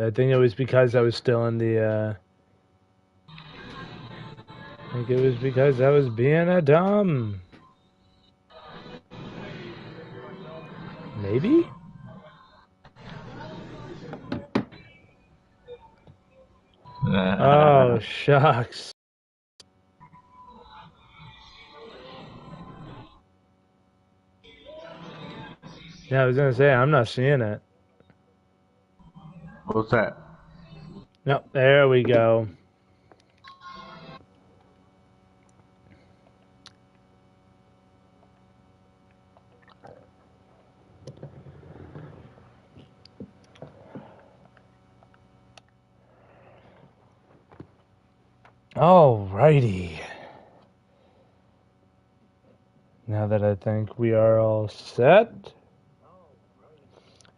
I think it was because I was still in the, I think it was because I was being a dumb. Maybe? Oh, shucks. Yeah, I was gonna say, I'm not seeing it. What's that? No, there we go. Alrighty. Now that I think we are all set.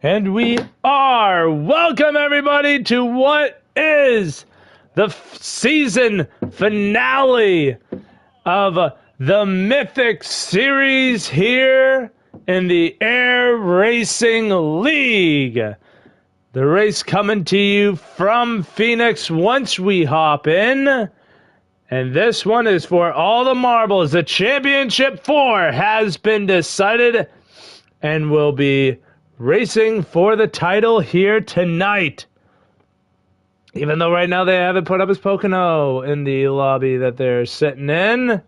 And we are! Welcome everybody to what is the season finale of the Mythic series here in the A.I.R Racing League. The race coming to you from Pheonix once we hop in. And this one is for all the marbles. The Championship 4 has been decided and will be racing for the title here tonight. Even though right now they haven't put up his Pocono in the lobby that they're sitting in.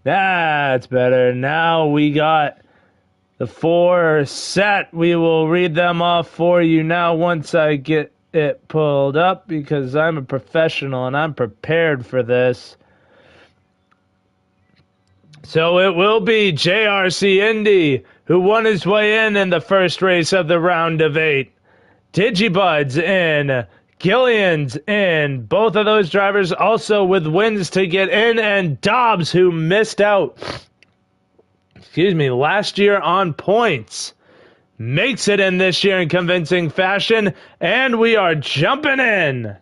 That's better. Now we got the 4 set. We will read them off for you now once I get it pulled up because I'm a professional and I'm prepared for this. So it will be JRC Indy who won his way in the first race of the round of 8. Digibuds in, Gillian's in, both of those drivers also with wins to get in, and Dobbs who missed out, last year on points, makes it in this year in convincing fashion, and we are jumping in.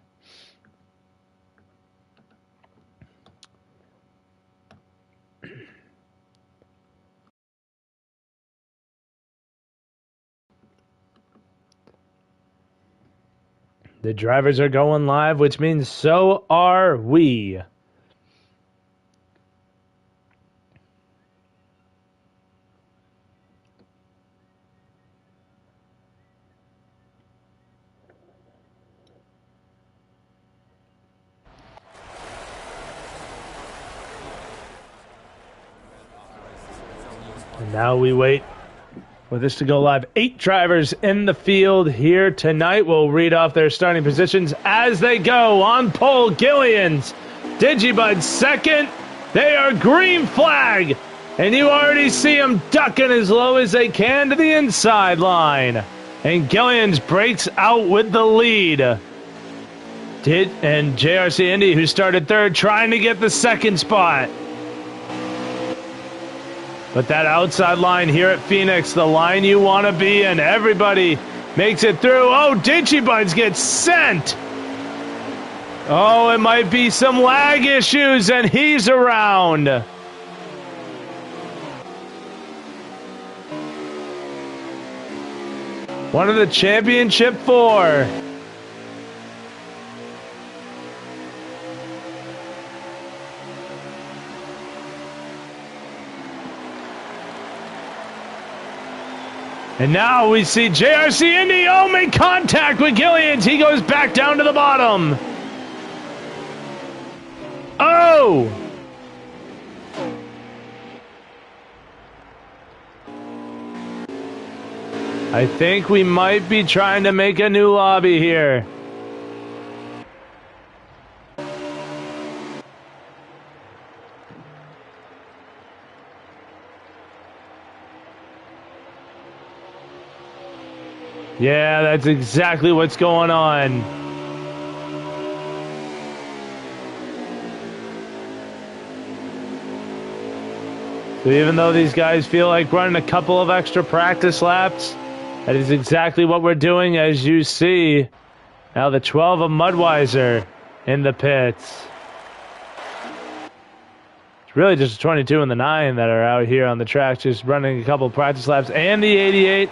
The drivers are going live, which means so are we. And now we wait for this to go live. 8 drivers in the field here tonight. We'll read off their starting positions as they go. On pole, Gillian's. Digibud second. They are green flag. And you already see them ducking as low as they can to the inside line. And Gillian's breaks out with the lead. And JRC Indy, who started third, trying to get the second spot. But that outside line here at Pheonix, the line you want to be in. Everybody makes it through. Oh, Digibuds gets sent. Oh, it might be some lag issues, and he's around. One of the Championship 4. And now we see JRC Indy, make contact with Gillians. He goes back down to the bottom. Oh! I think we might be trying to make a new lobby here. Yeah, that's exactly what's going on. So even though these guys feel like running a couple of extra practice laps, that is exactly what we're doing, as you see. Now the 12 of Mudweiser in the pits. It's really just the 22 and the 9 that are out here on the track, just running a couple of practice laps, and the 88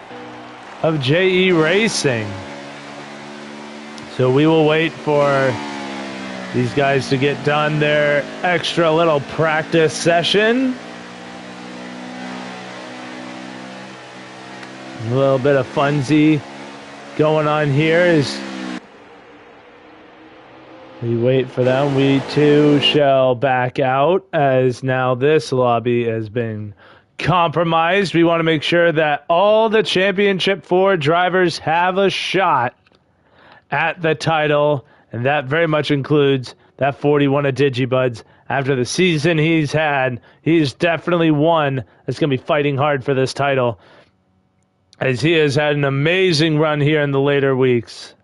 of JE Racing. So we will wait for these guys to get done their extra little practice session. A little bit of funsy going on here as we wait for them. We too shall back out as now this lobby has been compromised. We want to make sure that all the Championship 4 drivers have a shot at the title, and that very much includes that 41 of Digibuds. After the season he's had, he's definitely one that's going to be fighting hard for this title, as he has had an amazing run here in the later weeks.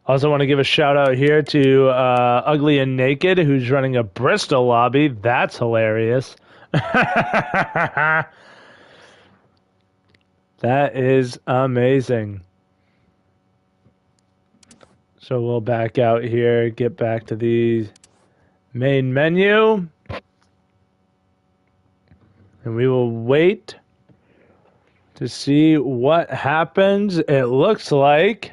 Also want to give a shout out here to Ugly and Naked, who's running a Bristol lobby. That's hilarious. That is amazing. So we'll back out here, get back to the main menu, and we will wait to see what happens. It looks like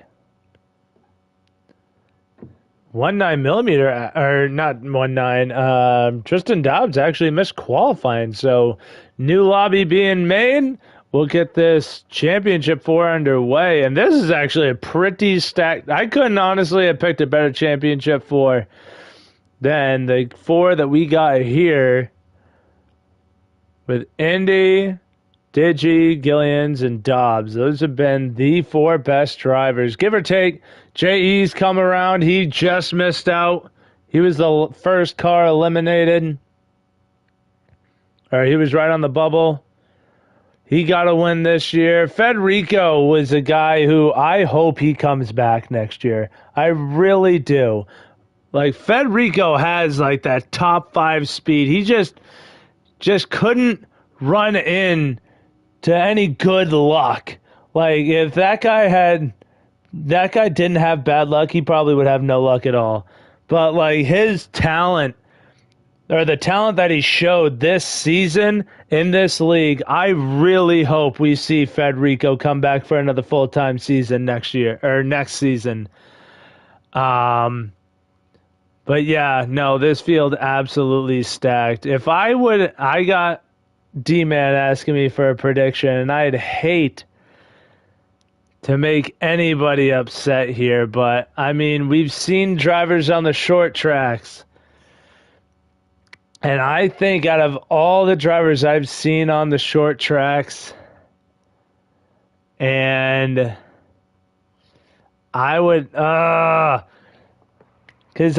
19mm, or not 19. Tristan Dobbs actually missed qualifying, so new lobby being made. We'll get this Championship 4 underway, and this is actually a pretty stacked. I couldn't honestly have picked a better Championship 4 than the 4 that we got here with Indy, Digi, Gillians, and Dobbs. Those have been the 4 best drivers, give or take. J.E.'s come around. He just missed out. He was the first car eliminated. Or he was right on the bubble. He got a win this year. Federico was a guy who I hope he comes back next year. I really do. Like, Federico has like that top 5 speed. He just couldn't run in to any good luck. Like, if that guy didn't have bad luck, he probably would have no luck at all. But like his talent, or the talent that he showed this season in this league, I really hope we see Federico come back for another full-time season next year, or next season. But yeah, no, this field absolutely stacked. If I got D-Man asking me for a prediction, and I'd hate to make anybody upset here, but I mean, we've seen drivers on the short tracks. And I think out of all the drivers I've seen on the short tracks, and I would, because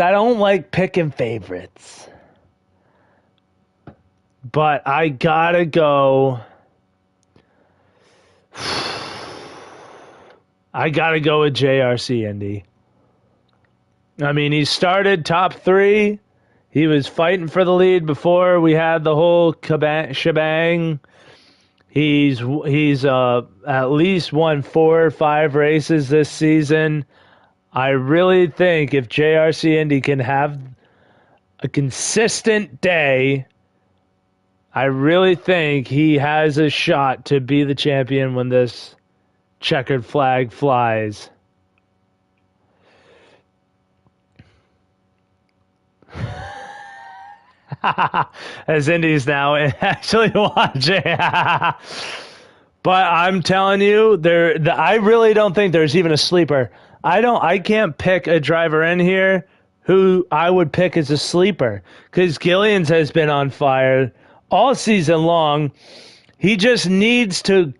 I don't like picking favorites, but I gotta go. I gotta go with JRC Indy. I mean, he started top 3. He was fighting for the lead before we had the whole shebang. He's at least won 4 or 5 races this season. I really think if JRC Indy can have a consistent day, I really think he has a shot to be the champion when this checkered flag flies. As Indy's now actually watching. But I'm telling you, I really don't think there's even a sleeper. I can't pick a driver in here who I would pick as a sleeper, because Gillians has been on fire all season long. He just needs to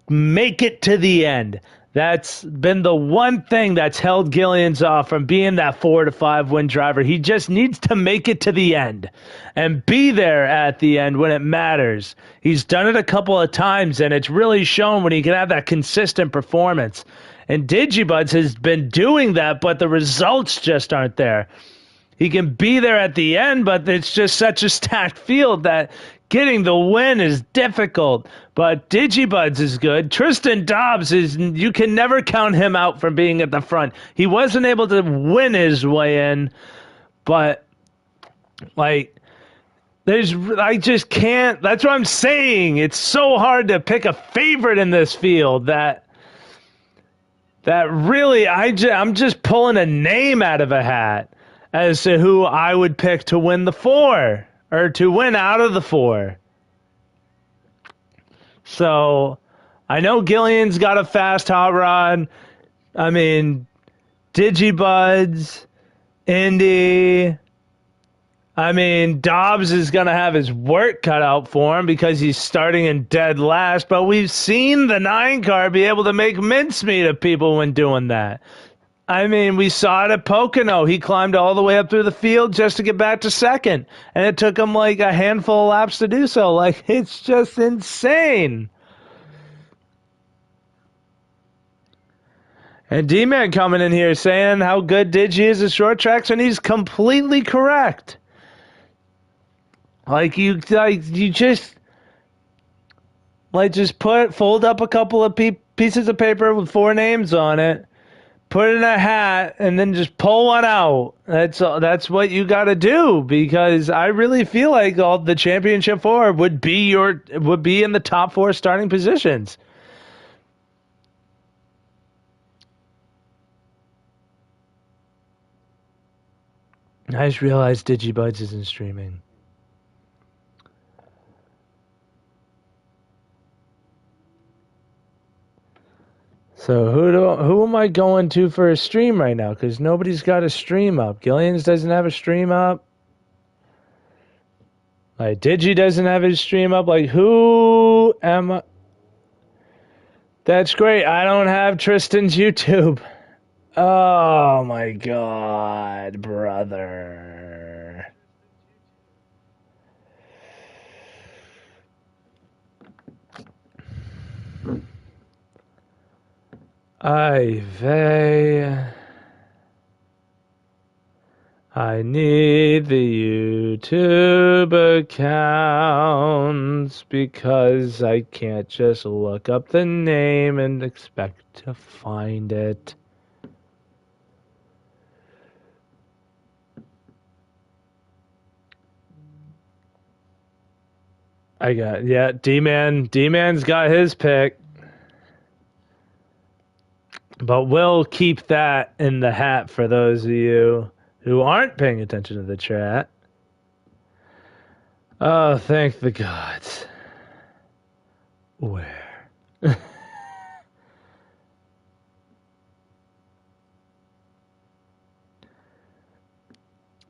make it to the end. That's been the one thing that's held Gillians off from being that 4 to 5 win driver. He just needs to make it to the end and be there at the end when it matters. He's done it a couple of times, and it's really shown when he can have that consistent performance. And Digibuds has been doing that, but the results just aren't there. He can be there at the end, but it's just such a stacked field that getting the win is difficult. But Digibuds is good. Tristan Dobbs you can never count him out from being at the front. He wasn't able to win his way in, but like I just can't. That's what I'm saying. It's so hard to pick a favorite in this field that really I'm just pulling a name out of a hat as to who I would pick to win the 4 or to win out of the 4. So I know Gillian's got a fast hot rod. I mean, Digibuds, Indy. I mean, Dobbs is going to have his work cut out for him because he's starting in dead last, but we've seen the 9 car be able to make mincemeat of people when doing that. I mean, we saw it at Pocono. He climbed all the way up through the field just to get back to second, and it took him like a handful of laps to do so. Like, it's just insane. And D-Man coming in here saying how good Digi is at short tracks, and he's completely correct. You just fold up a couple of pieces of paper with 4 names on it, put it in a hat, and then just pull one out. That's what you got to do, because I really feel like all the championship 4 would be in the top 4 starting positions. I just realized Digibuds isn't streaming. So who am I going to for a stream right now? Because nobody's got a stream up. Gillian's doesn't have a stream up. Like, Digi doesn't have his stream up. Like, who am I? That's great. I don't have Tristan's YouTube. Oh my God, brother. I need the YouTube accounts because I can't just look up the name and expect to find it. D-Man's got his pick. But we'll keep that in the hat for those of you who aren't paying attention to the chat. Oh, thank the gods. Where?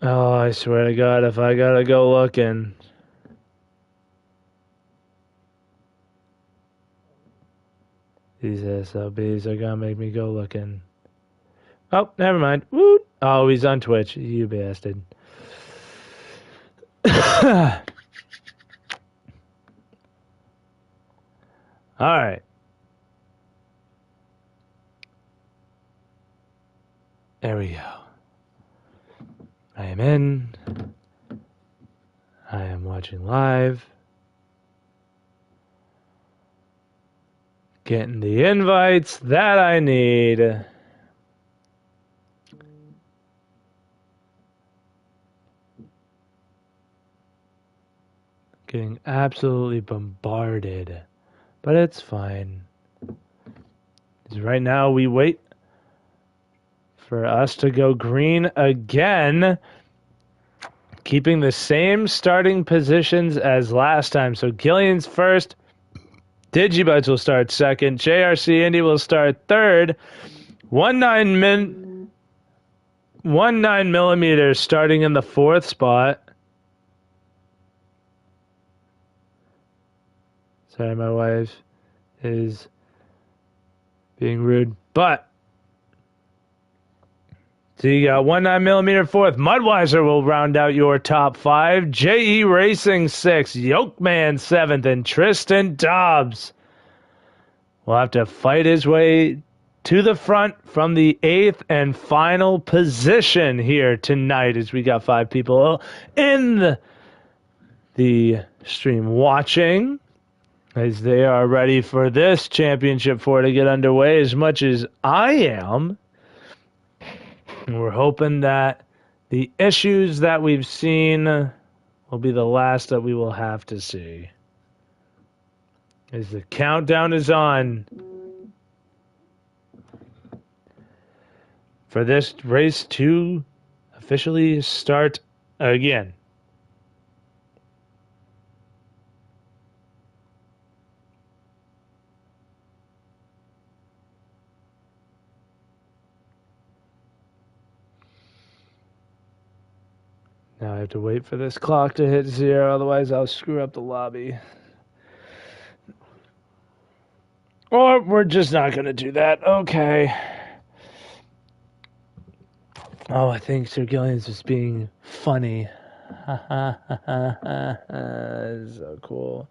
Oh, I swear to God, if I gotta go looking. These SLBs are gonna make me go looking. Oh, never mind. Woo! Oh, he's on Twitch. You bastard. Alright. There we go. I am in. I am watching live. Getting the invites that I need. Getting absolutely bombarded. But it's fine. Because right now we wait for us to go green again. Keeping the same starting positions as last time. So Gillian's first. Digibuds will start second. JRC Indy will start third. 19 millimeter starting in the 4th spot. Sorry, my wife is being rude. But so you got 19 millimeter 4th. Mudweiser will round out your top 5. JE Racing 6th. Yokeman 7th. And Tristan Dobbs will have to fight his way to the front from the 8th and final position here tonight, as we got 5 people in the stream watching, as they are ready for this championship 4 to get underway as much as I am. And we're hoping that the issues that we've seen will be the last that we will have to see. As the countdown is on for this race to officially start again. Now I have to wait for this clock to hit 0, otherwise I'll screw up the lobby. Or we're just not going to do that. Okay. Oh, I think Sir Gillian's just being funny. So cool.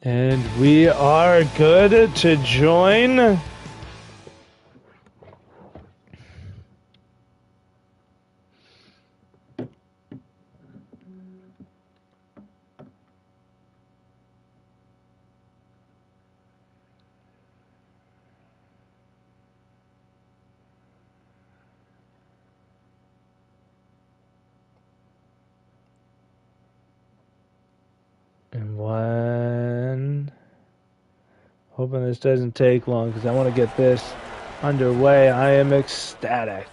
And we are good to join. And one. Hoping this doesn't take long because I want to get this underway. I am ecstatic.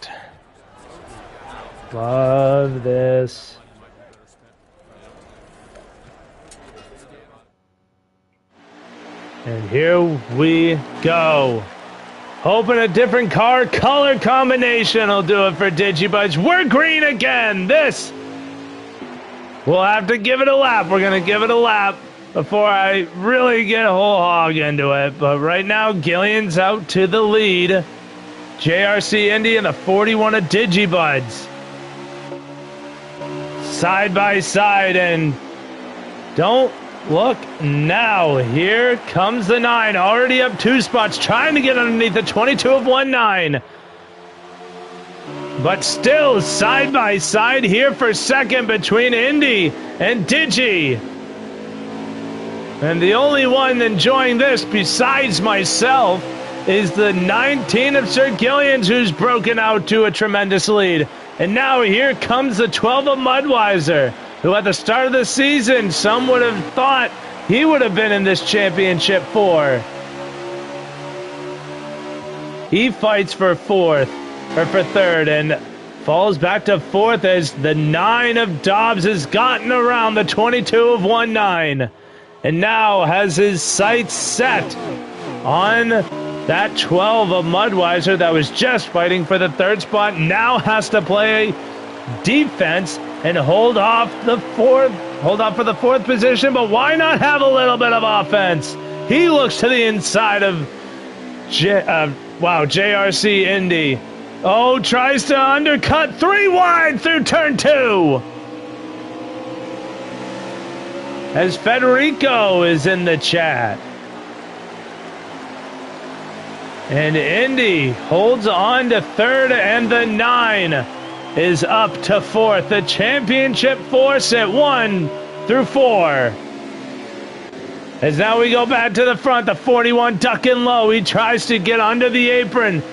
Love this. And here we go. Hoping a different car color combination will do it for Digibuds. We're green again. This. We'll have to give it a lap. We're going to give it a lap before I really get whole hog into it. But right now, Gillian's out to the lead. JRC Indy and the 41 of Digibuds. Side by side, and don't look now. Here comes the 9, already up 2 spots, trying to get underneath the 22 of 19. But still side by side here for second between Indy and Digi. And the only one enjoying this besides myself is the 19 of Sir Gillian's, who's broken out to a tremendous lead. And now here comes the 12 of Mudweiser, who at the start of the season, some would have thought he would have been in this championship for. He fights for fourth, or for third, and falls back to fourth as the 9 of Dobbs has gotten around the 22 of 19. And now has his sights set on that 12 of Mudweiser that was just fighting for the third spot. Now has to play defense and hold off for the fourth position. But why not have a little bit of offense? He looks to the inside of JRC Indy. Oh, tries to undercut 3 wide through turn 2. As Federico is in the chat. And Indy holds on to third, and the 9 is up to fourth. The championship force at 1 through 4. As now we go back to the front, the 41 ducking low. He tries to get under the apron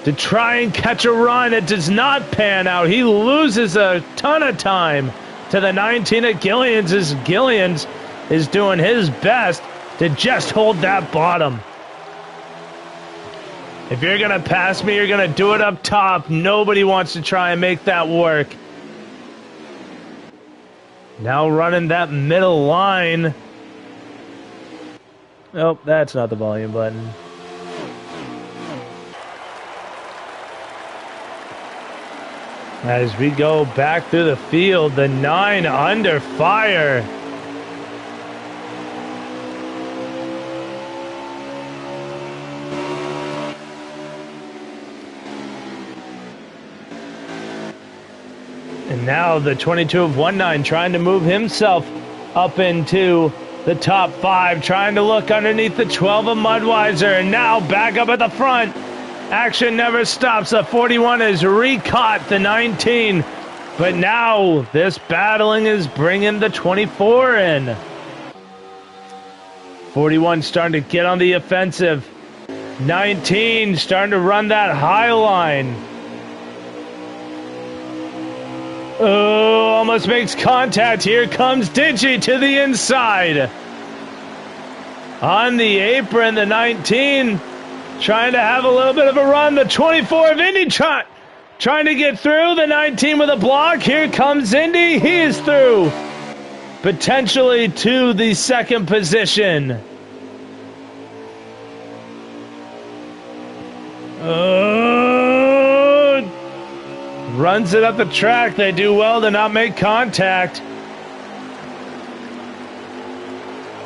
to try and catch a run. It does not pan out. He loses a ton of time to the 19 of Gillian's, as Gillian's is doing his best to just hold that bottom. If you're going to pass me, you're going to do it up top. Nobody wants to try and make that work. Now running that middle line. Nope, that's not the volume button. As we go back through the field, the 9 under fire. And now the 22 of 19 trying to move himself up into the top 5, trying to look underneath the 12 of Mudweiser, and now back up at the front. Action never stops. The 41 has re-caught the 19, but now this battling is bringing the 24 in. 41 starting to get on the offensive. 19 starting to run that high line. Oh, almost makes contact. Here comes Digi to the inside. On the apron, the 19 trying to have a little bit of a run. The 24 of Indy trying to get through. The 19 with a block. Here comes Indy. He is through. Potentially to the second position. Runs it up the track. They do well to not make contact.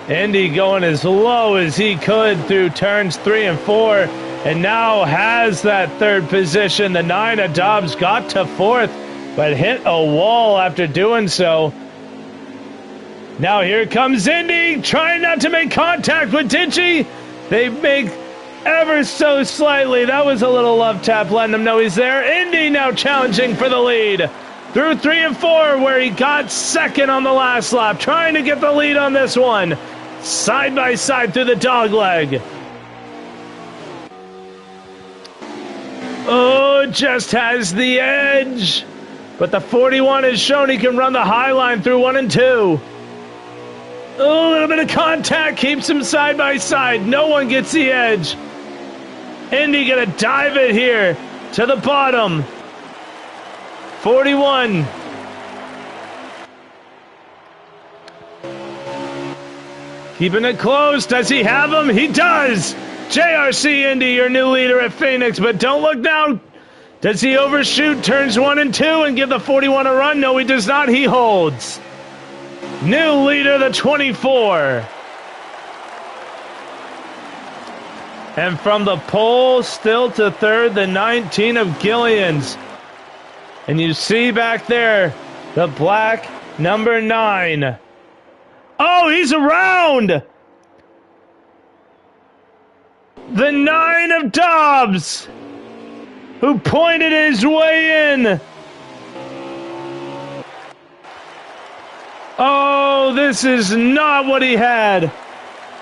Indy going as low as he could through turns 3 and 4, and now has that third position. The 9 of Dobbs got to 4th, but hit a wall after doing so. Now here comes Indy, trying not to make contact with Digi. They make ever so slightly. That was a little love tap, letting him know he's there. Indy now challenging for the lead. Through 3 and 4, where he got second on the last lap, trying to get the lead on this one. Side by side through the dog leg. Oh, just has the edge. But the 41 has shown he can run the high line through 1 and 2. Oh, a little bit of contact keeps him side by side. No one gets the edge. Indy gonna dive it here to the bottom. 41. Keeping it close. Does he have him? He does. JRC Indy, your new leader at Pheonix, but don't look down. Does he overshoot turns 1 and 2 and give the 41 a run? No, he does not. He holds. New leader, the 24. And from the pole, still to third, the 19 of Gillian's. And you see back there, the black number 9. Oh, he's around! The 9 of Dobbs, who pointed his way in. Oh, this is not what he had.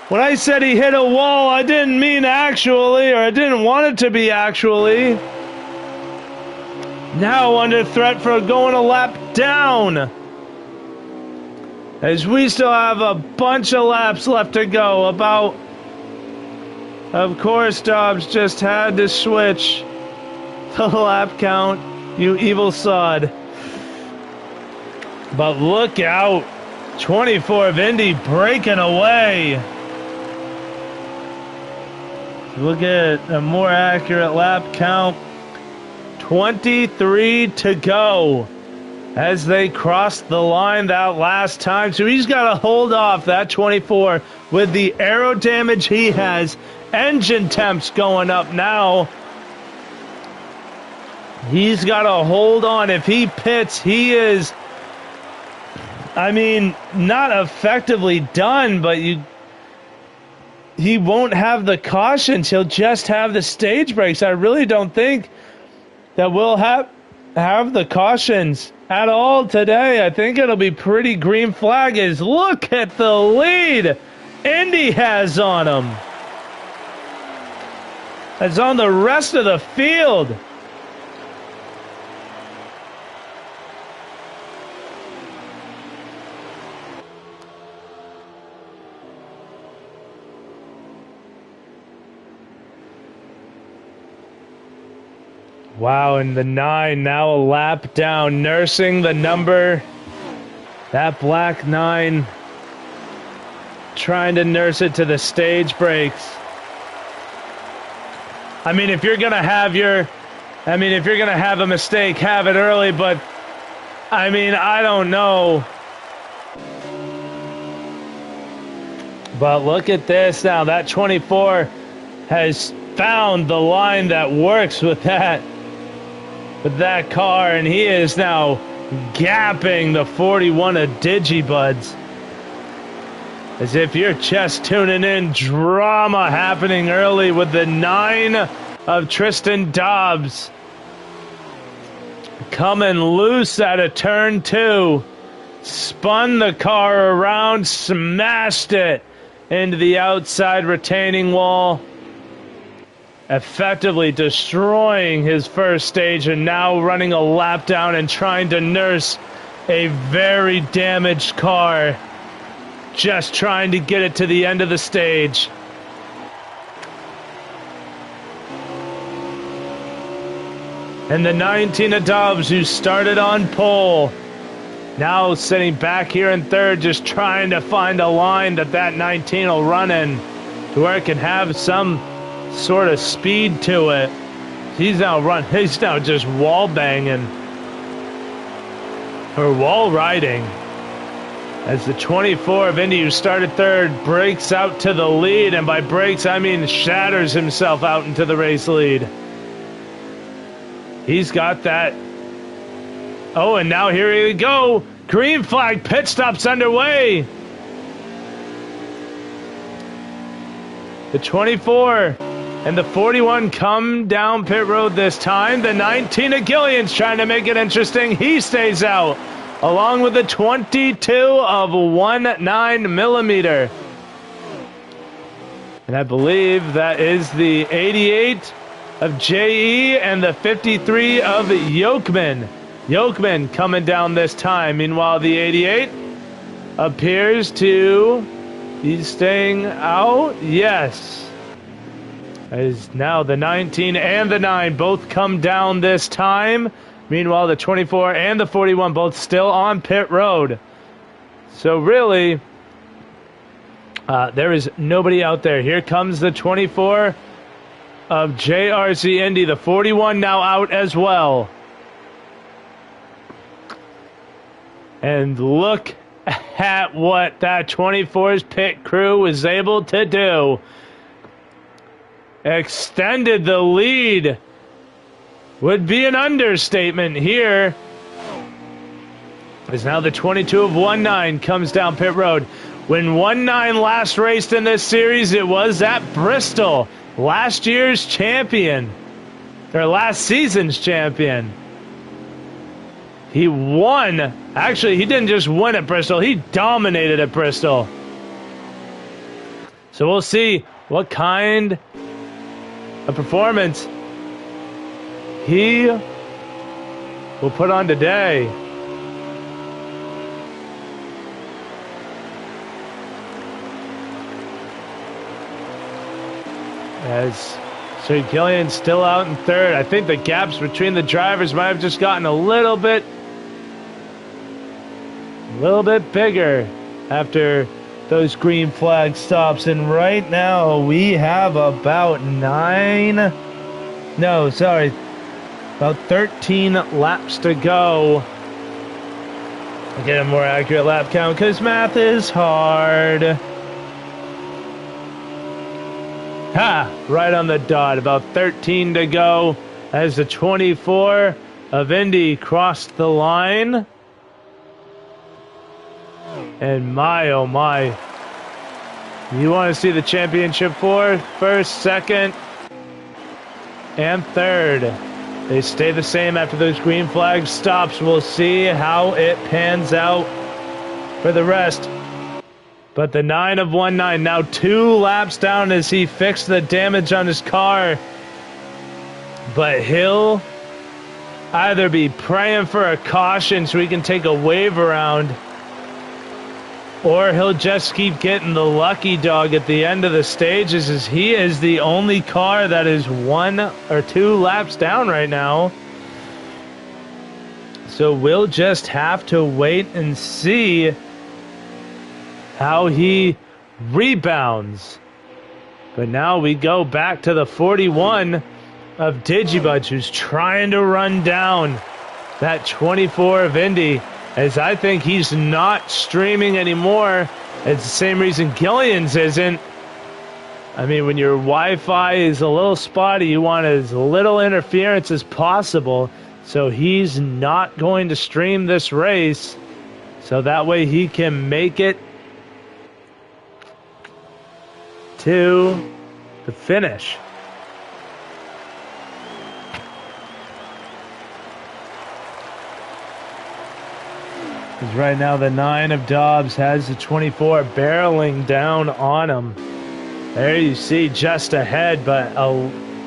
When I said he hit a wall, I didn't mean actually, or I didn't want it to be actually. Now under threat for going a lap down. As we still have a bunch of laps left to go. Of course, Dobbs just had to switch the lap count, you evil sod. But look out. 24 of Indy breaking away. Look at a more accurate lap count. 23 to go as they crossed the line that last time. So he's got to hold off that 24 with the aero damage he has. Engine temps going up now. He's got to hold on. If he pits, he is, I mean, not effectively done, but he won't have the cautions. He'll just have the stage brakes. I really don't think that we'll have the cautions at all today. I think it'll be pretty green flag. Is look at the lead Indy has on him. That's on the rest of the field. Wow, and the 9 now a lap down, nursing the number. That black 9 trying to nurse it to the stage brakes. I mean, if you're going to have a mistake, have it early, but I mean, I don't know. But look at this now. That 24 has found the line that works with that car, and he is now gapping the 41 of Digibuds. As if you're just tuning in, drama happening early with the 9 of Tristan Dobbs coming loose out of turn 2. Spun the car around, smashed it into the outside retaining wall. effectively destroying his first stage and now running a lap down and trying to nurse a very damaged car. Just trying to get it to the end of the stage. And the 19 of Dobbs, who started on pole, now sitting back here in third, just trying to find a line that 19 will run in to where it can have some sort of speed to it. He's now just wall banging or wall riding as the 24 of Indy, who started third, breaks out to the lead, and by breaks I mean shatters himself out into the race lead. He's got that. Oh, and now here we go. Green flag, pit stops underway. The 24 and the 41 come down pit road this time. The 19 of Gillian's trying to make it interesting. He stays out, along with the 22 of 19 millimeter. And I believe that is the 88 of J.E. and the 53 of Yokeman. Yokeman coming down this time. Meanwhile, the 88 appears to be staying out. Yes. As now the 19 and the 9 both come down this time. Meanwhile, the 24 and the 41 both still on pit road. So really, there is nobody out there. Here comes the 24 of JRC Indy. The 41 now out as well. And look at what that 24's pit crew was able to do. Extended the lead. Would be an understatement here. As now the 22 of 19 comes down pit road. When 19 last raced in this series, it was at Bristol. Last year's champion. Or last season's champion. He won. Actually, he didn't just win at Bristol. He dominated at Bristol. So we'll see what kind of performance he will put on today. As Sir Gillian's still out in third. I think the gaps between the drivers might have just gotten a little bit bigger after those green flag stops. And right now we have about 13 laps to go. I'll get a more accurate lap count because math is hard. Right on the dot. About 13 to go as the 24 of Indy crossed the line. And my, oh my. You want to see the championship for first, second, and third. They stay the same after those green flag stops. We'll see how it pans out for the rest. But the 9 of 19 now 2 laps down as he fixed the damage on his car. But he'll either be praying for a caution so he can take a wave around, or he'll just keep getting the lucky dog at the end of the stages, as he is the only car that is 1 or 2 laps down right now. So we'll just have to wait and see how he rebounds. But now we go back to the 41 of Digibudge, who's trying to run down that 24 of Indy, as I think he's not streaming anymore. It's the same reason Gillian's isn't. I mean, when your Wi-Fi is a little spotty, you want as little interference as possible. So he's not going to stream this race, so that way he can make it to the finish. Because right now the 9 of Dobbs has the 24 barreling down on him. There you see just ahead, but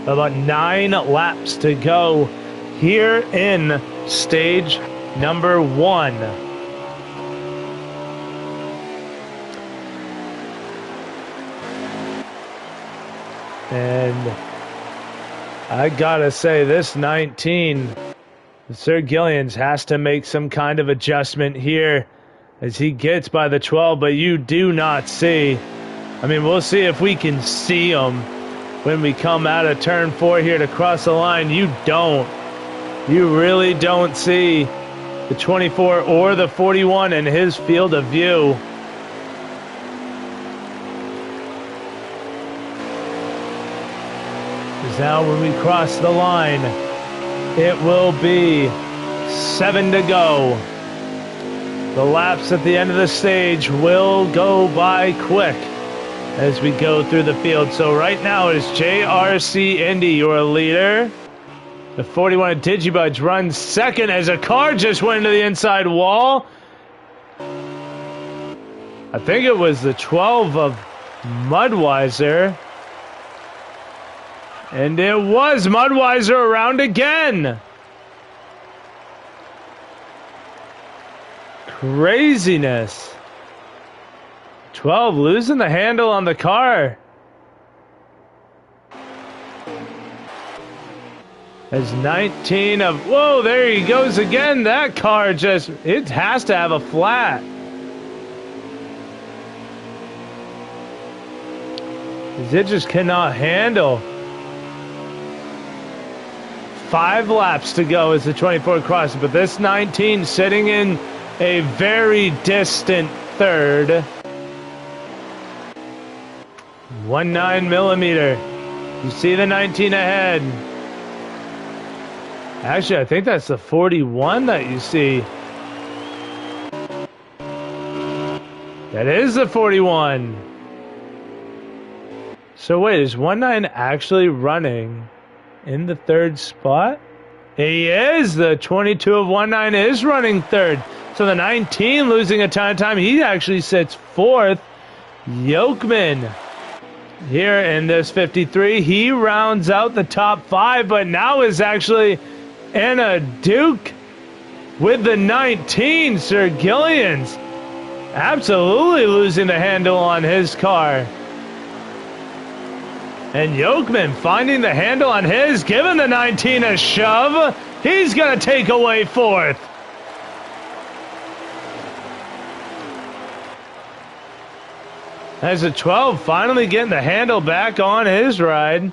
About 9 laps to go here in stage number 1. And I gotta say, this 19, Sir Gillians has to make some kind of adjustment here as he gets by the 12, but you do not see. I mean, we'll see if we can see him when we come out of turn 4 here to cross the line. You don't. You really don't see the 24 or the 41 in his field of view. Because now when we cross the line, it will be 7 to go. The laps at the end of the stage will go by quick as we go through the field. So right now it is JRC Indy, your leader. The 41 of Digibudge runs second as a car just went into the inside wall. I think it was the 12 of Mudweiser. And it was Mudweiser around again. Craziness. 12 losing the handle on the car. As 19 of... Whoa, there he goes again. That car just... It has to have a flat. It just cannot handle. 5 laps to go as the 24 crosses, but this 19 sitting in a very distant third. 19 millimeter. You see the 19 ahead. Actually, I think that's the 41 that you see. That is the 41. So wait, is 19 actually running in the third spot? He is. The 22 of 19 is running third. So the 19 losing a ton of time. He actually sits fourth. Yokeman here in this 53. He rounds out the top 5, but now is actually in a Duke with the 19. Sir Gillians absolutely losing the handle on his car. And Yokeman finding the handle on his, giving the 19 a shove. He's going to take away fourth. As the 12 finally getting the handle back on his ride.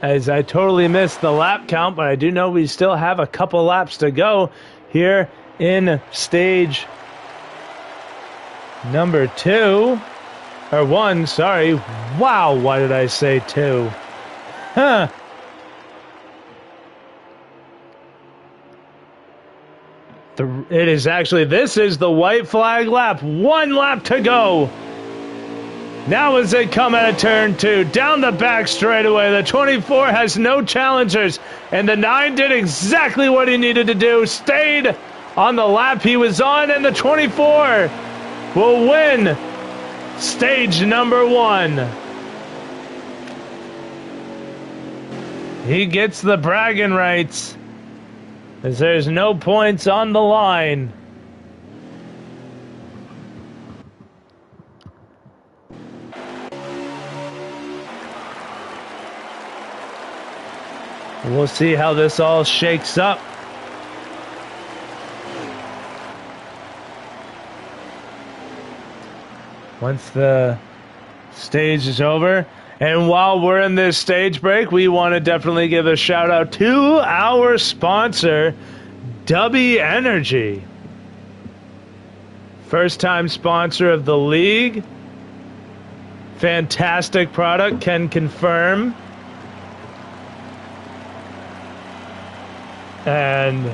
As I totally missed the lap count, but I do know we still have a couple laps to go here in stage number 2. Or 1, sorry. Wow, why did I say 2? Huh. It is actually, this is the white flag lap. 1 lap to go. Now as they come out of turn 2, down the back straightaway, the 24 has no challengers, and the 9 did exactly what he needed to do, stayed on the lap he was on, and the 24 will win stage number 1. He gets the bragging rights, as there's no points on the line. We'll see how this all shakes up. Once the stage is over. And while we're in this stage break, we want to definitely give a shout out to our sponsor, Dubby Energy. First time sponsor of the league. Fantastic product, can confirm. And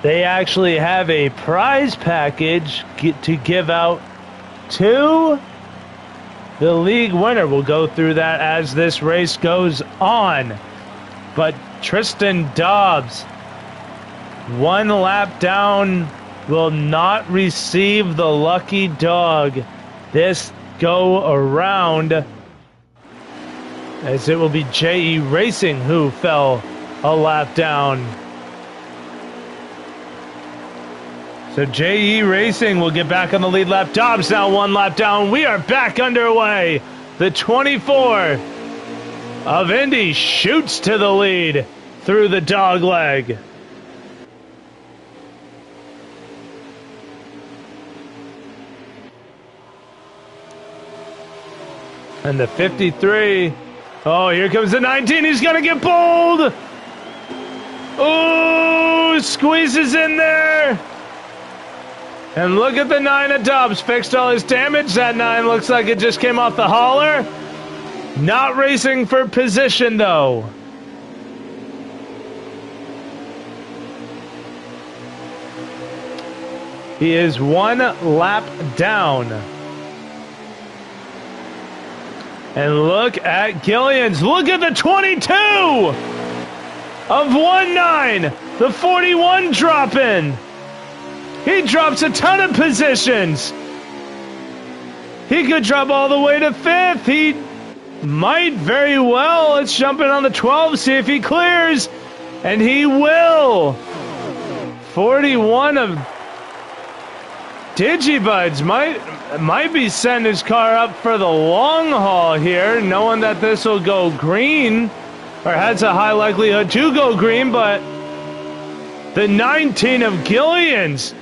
they actually have a prize package to give out to the league winner. We'll go through that as this race goes on. But Tristan Dobbs, 1 lap down will not receive the lucky dog this go around, as it will be J.E. Racing who fell a lap down. So J.E. Racing will get back on the lead lap. Dobbs now 1 lap down. We are back underway. The 24 of Indy shoots to the lead through the dog leg. And the 53. Oh, here comes the 19. He's going to get pulled. Oh, squeezes in there. And look at the 9 of Dobbs. Fixed all his damage. That 9 looks like it just came off the hauler. Not racing for position, though. He is 1 lap down. And look at Gillians. Look at the 22 of 1-9. The 41 drop in. He drops a ton of positions. He could drop all the way to 5th. He might very well. Let's jump in on the 12, see if he clears. And he will. 41 of Digibuds might be sending his car up for the long haul here, knowing that this will go green, or has a high likelihood to go green, but the 19 of Gillians,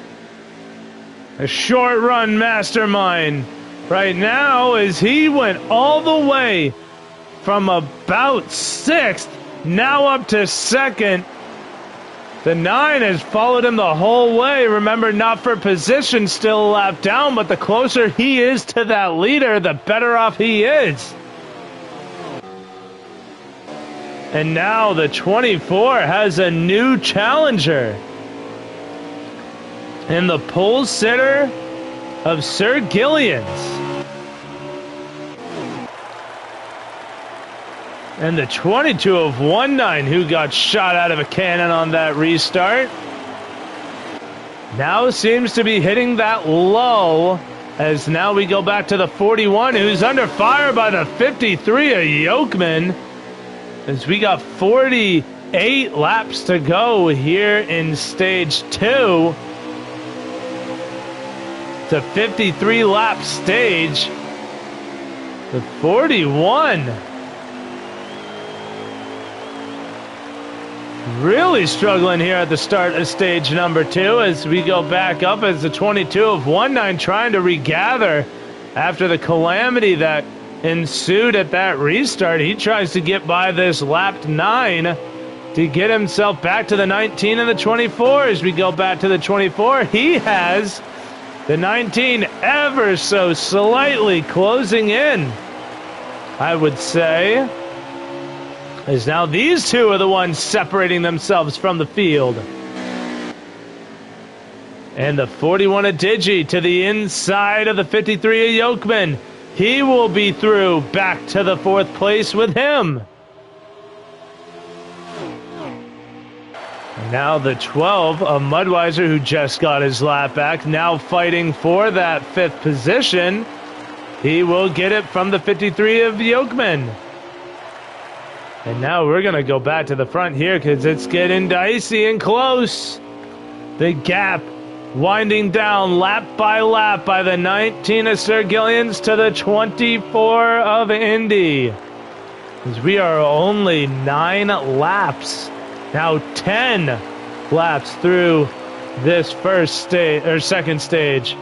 a short run mastermind right now, as he went all the way from about 6th, now up to 2nd. The 9 has followed him the whole way. Remember, not for position, still a lap down, but the closer he is to that leader, the better off he is. And now the 24 has a new challenger. And the pole sitter of Sir Gillians. And the 22 of 1-9 who got shot out of a cannon on that restart now seems to be hitting that low, as now we go back to the 41 who's under fire by the 53 of Yokeman, as we got 48 laps to go here in stage 2. It's a 53 lap stage. The 41 really struggling here at the start of stage number 2, as we go back up as the 22 of 1-9 trying to regather after the calamity that ensued at that restart. He tries to get by this lapped 9 to get himself back to the 19 and the 24. As we go back to the 24, he has the 19 ever so slightly closing in, I would say, as now these two are the ones separating themselves from the field. And the 41 of Digi to the inside of the 53 of Yokeman. He will be through back to the 4th place with him. And now the 12 of Mudweiser, who just got his lap back, now fighting for that 5th position. He will get it from the 53 of Yokeman. And now we're going to go back to the front here because it's getting dicey and close. The gap winding down lap by the 19 of Sir Gillians to the 24 of Indy. As we are only 9 laps, now 10 laps through this first stage or second stage.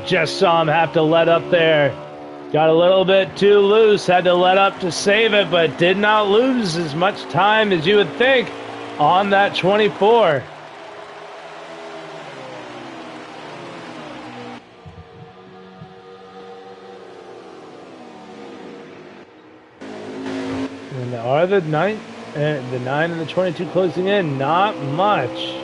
Just saw him have to let up there. Got a little bit too loose, had to let up to save it, but did not lose as much time as you would think on that 24. And are the 9 and the 22 closing in? Not much.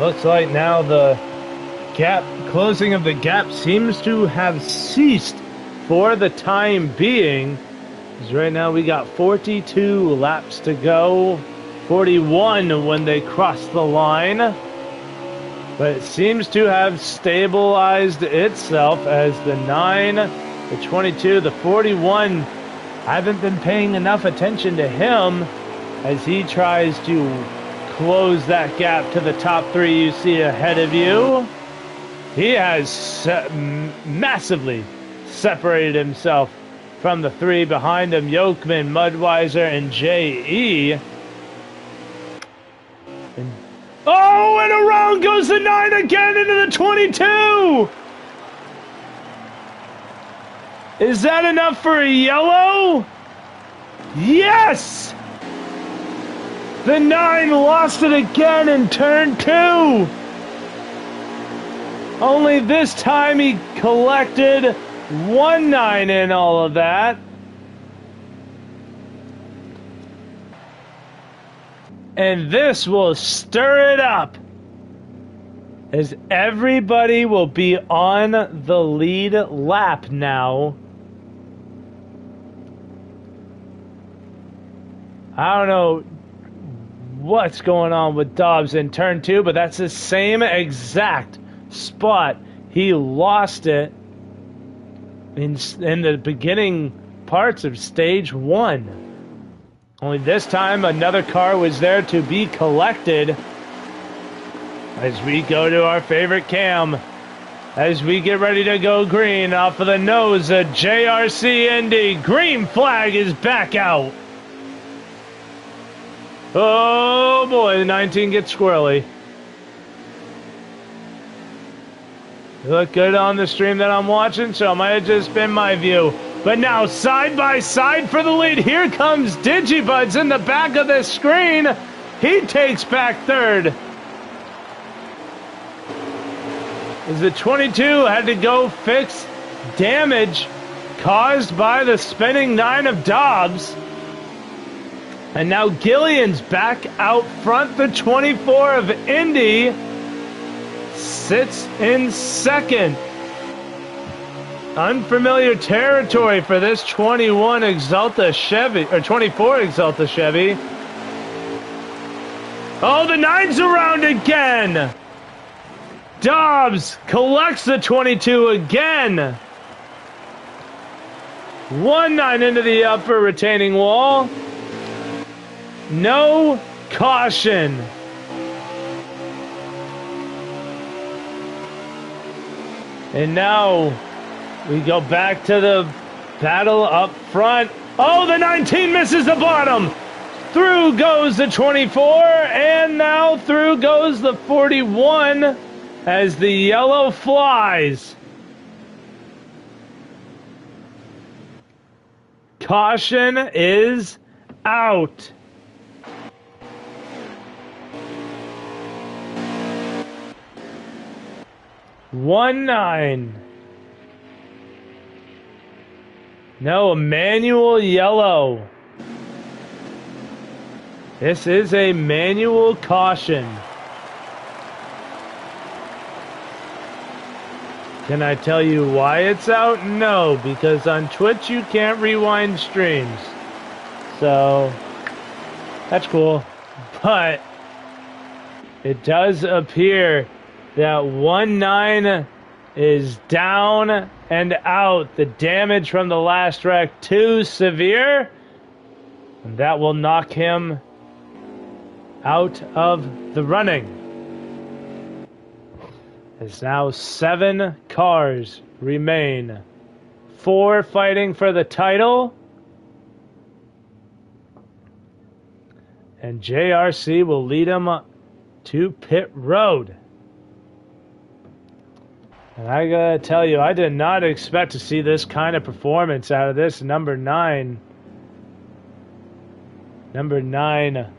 Looks like now the closing of the gap seems to have ceased for the time being. Because right now we got 42 laps to go. 41 when they cross the line. But it seems to have stabilized itself as the 9, the 22, the 41. I haven't been paying enough attention to him as he tries to close that gap to the top 3 you see ahead of you. He has massively separated himself from the 3 behind him, Yokeman, Mudweiser, and J.E. Oh, and around goes the 9 again into the 22! Is that enough for a yellow? Yes! The 9 lost it again in turn 2! Only this time he collected 1 9 in all of that. And this will stir it up, as everybody will be on the lead lap now. I don't know what's going on with Dobbs in turn 2, but that's the same exact spot. He lost it in the beginning parts of stage 1. Only this time, another car was there to be collected. As we go to our favorite cam. As we get ready to go green off of the nose of JRC Indy. Green flag is back out. Oh boy, the 19 gets squirrely. It looked good on the stream that I'm watching, so it might have just been my view. But now, side by side for the lead, here comes Digibuds in the back of the screen. He takes back 3rd. As the 22 had to go fix damage caused by the spinning 9 of Dobbs. And now Gillian's back out front. The 24 of Indy sits in 2nd. Unfamiliar territory for this 21 Exalta Chevy, or 24 Exalta Chevy. Oh, the 9's around again! Dobbs collects the 22 again. 1-9 into the upper retaining wall. No caution. And now we go back to the battle up front. Oh, the 19 misses the bottom. Through goes the 24, and now through goes the 41 as the yellow flies. Caution is out. One 9. No, a manual yellow. This is a manual caution. Can I tell you why it's out? No, because on Twitch you can't rewind streams. So, that's cool. But it does appear that 1-9 is down and out. The damage from the last wreck too severe. And that will knock him out of the running. As now 7 cars remain. 4 fighting for the title. And JRC will lead him to pit road. And I gotta tell you, I did not expect to see this kind of performance out of this number 9. Number 9,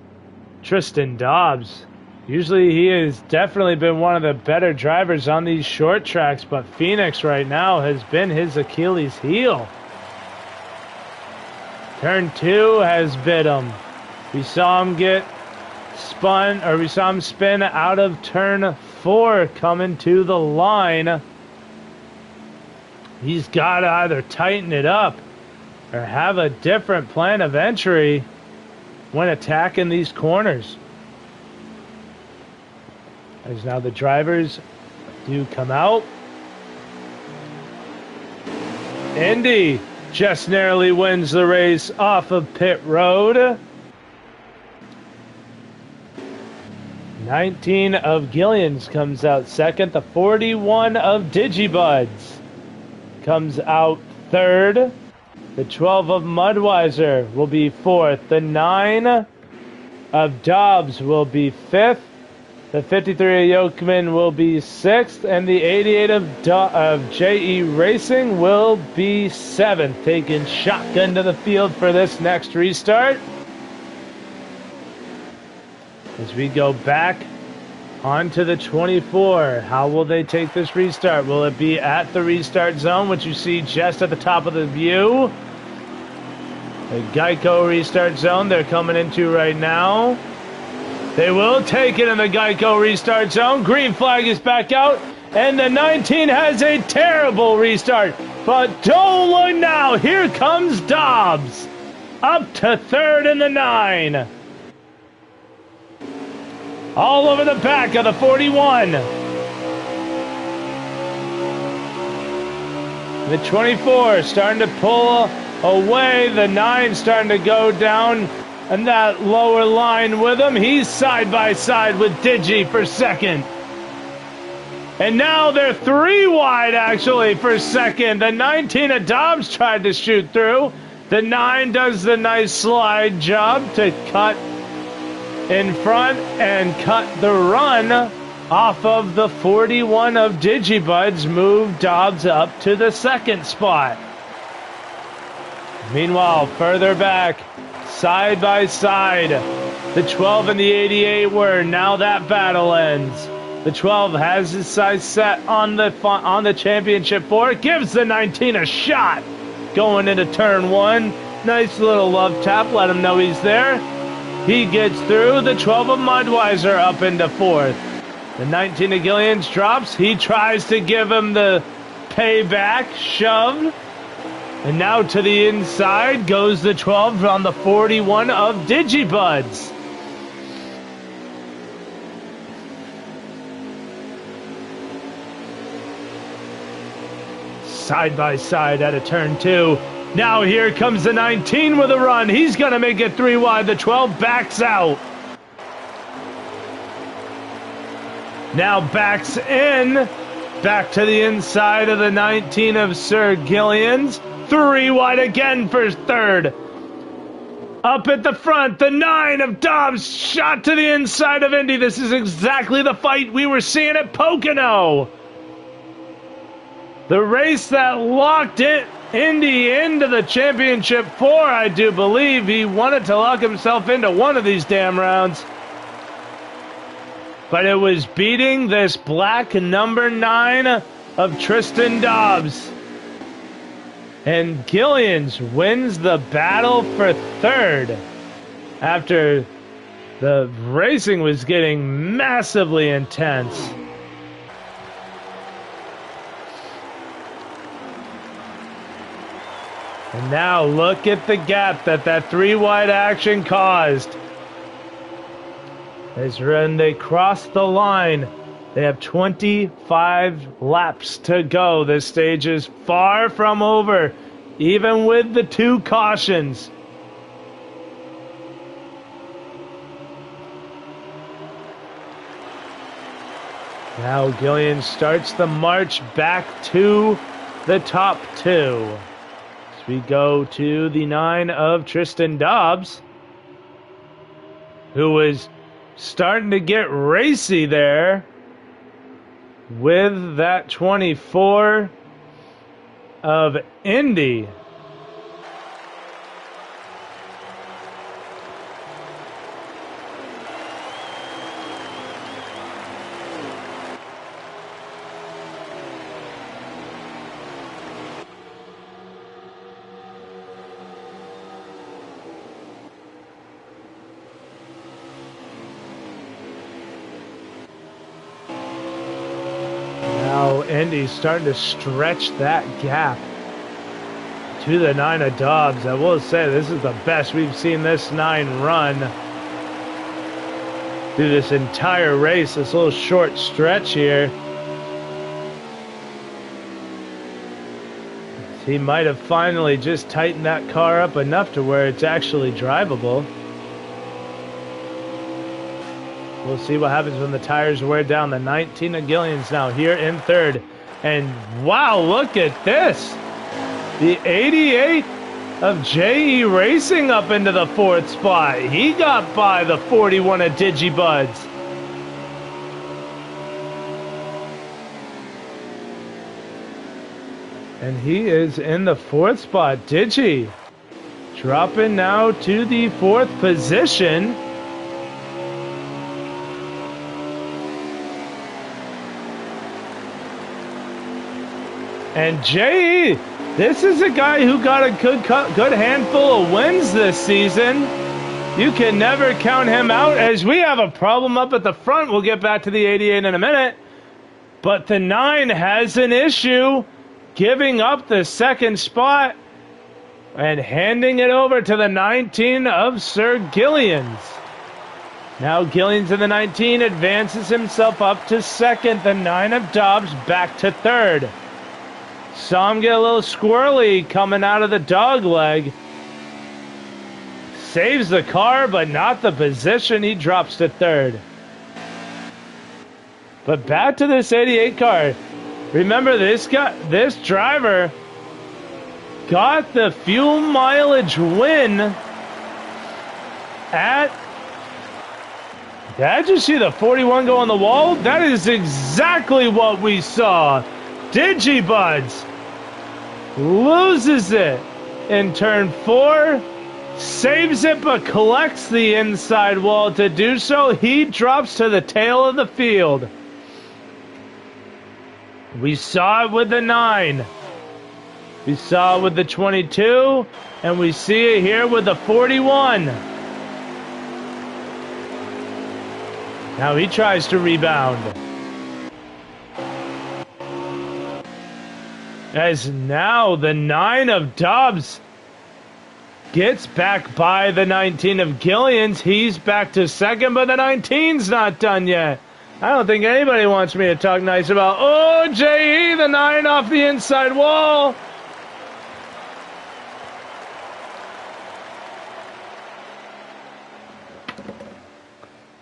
Tristan Dobbs. Usually he has definitely been one of the better drivers on these short tracks, but Pheonix right now has been his Achilles heel. Turn 2 has bit him. We saw him get spun, or we saw him spin out of turn 4 coming to the line. He's got to either tighten it up or have a different plan of entry when attacking these corners. As now the drivers do come out. Indy just narrowly wins the race off of pit road. 19 of Gillians comes out second. The 41 of Digibuds comes out third. The 12 of Mudweiser will be fourth. The 9 of Dobbs will be fifth. The 53 of Yokeman will be sixth. And the 88 of J.E. Racing will be seventh. Taking shotgun to the field for this next restart. As we go back onto the 24, how will they take this restart? Will it be at the restart zone, which you see just at the top of the view? The Geico restart zone they're coming into right now. They will take it in the Geico restart zone. Green flag is back out, and the 19 has a terrible restart. But don't look now, here comes Dobbs, up to third in the 9. All over the back of the 41. The 24 starting to pull away. The 9 starting to go down. And that lower line with him. He's side by side with Digi for second. And now they're 3 wide actually for second. The 19 of Dobbs tried to shoot through. The 9 does the nice slide job to cut in front and cut the run off of the 41 of Digibuds, move Dobbs up to the second spot. Meanwhile, further back, side by side, the 12 and the 88 were. Now that battle ends. The 12 has his sights set on the championship 4. Gives the 19 a shot going into turn 1. Nice little love tap, let him know he's there. He gets through. The 12 of Mudweiser up into 4th. The 19 of Gillians drops. He tries to give him the payback shove. And now to the inside goes the 12 on the 41 of Digibuds. Side by side at a turn 2. Now here comes the 19 with a run. He's going to make it 3 wide. The 12 backs out. Now backs in. Back to the inside of the 19 of Sir Gillians. 3 wide again for third. Up at the front, the 9 of Dobbs shot to the inside of Indy. This is exactly the fight we were seeing at Pocono. The race that locked it. Indy into the championship 4, I do believe. He wanted to lock himself into one of these damn rounds. But it was beating this black number 9 of Tristan Dobbs. And Gillians wins the battle for third after the racing was getting massively intense. And now look at the gap that 3 wide action caused. As when they cross the line, they have 25 laps to go. This stage is far from over, even with the 2 cautions. Now Gillian starts the march back to the top 2. We go to the 9 of Tristan Dobbs, who was starting to get racy there with that 24 of Indy. now Indy's starting to stretch that gap to the 9 of Dobbs. I will say this is the best we've seen this 9 run through this entire race, this little short stretch here. He might have finally just tightened that car up enough to where it's actually drivable. We'll see what happens when the tires wear down. The 19 of Gillian's now here in third. And wow, look at this. The 88 of J.E. Racing up into the 4th spot. He got by the 41 of Digibuds. And he is in the 4th spot. Digi dropping now to the 4th position. And J.E., this is a guy who got a good handful of wins this season. You can never count him out, as we have a problem up at the front. We'll get back to the 88 in a minute. But the 9 has an issue giving up the 2nd spot and handing it over to the 19 of Sir Gillians. Now Gillians in the 19 advances himself up to 2nd. The 9 of Dobbs back to 3rd. Saw him get a little squirrely coming out of the dog leg. Saves the car, but not the position. He drops to 3rd. But back to this 88 car. Remember, this driver got the fuel mileage win at... Did you see the 41 go on the wall? That is exactly what we saw. Digibuds loses it in turn 4, saves it but collects the inside wall to do so. He drops to the tail of the field. We saw it with the 9. We saw it with the 22, and we see it here with the 41. Now he tries to rebound. As now the 9 of Dobbs gets back by the 19 of Gillians. He's back to 2nd, but the 19's not done yet. I don't think anybody wants me to talk nice about, oh, J.E., the 9 off the inside wall.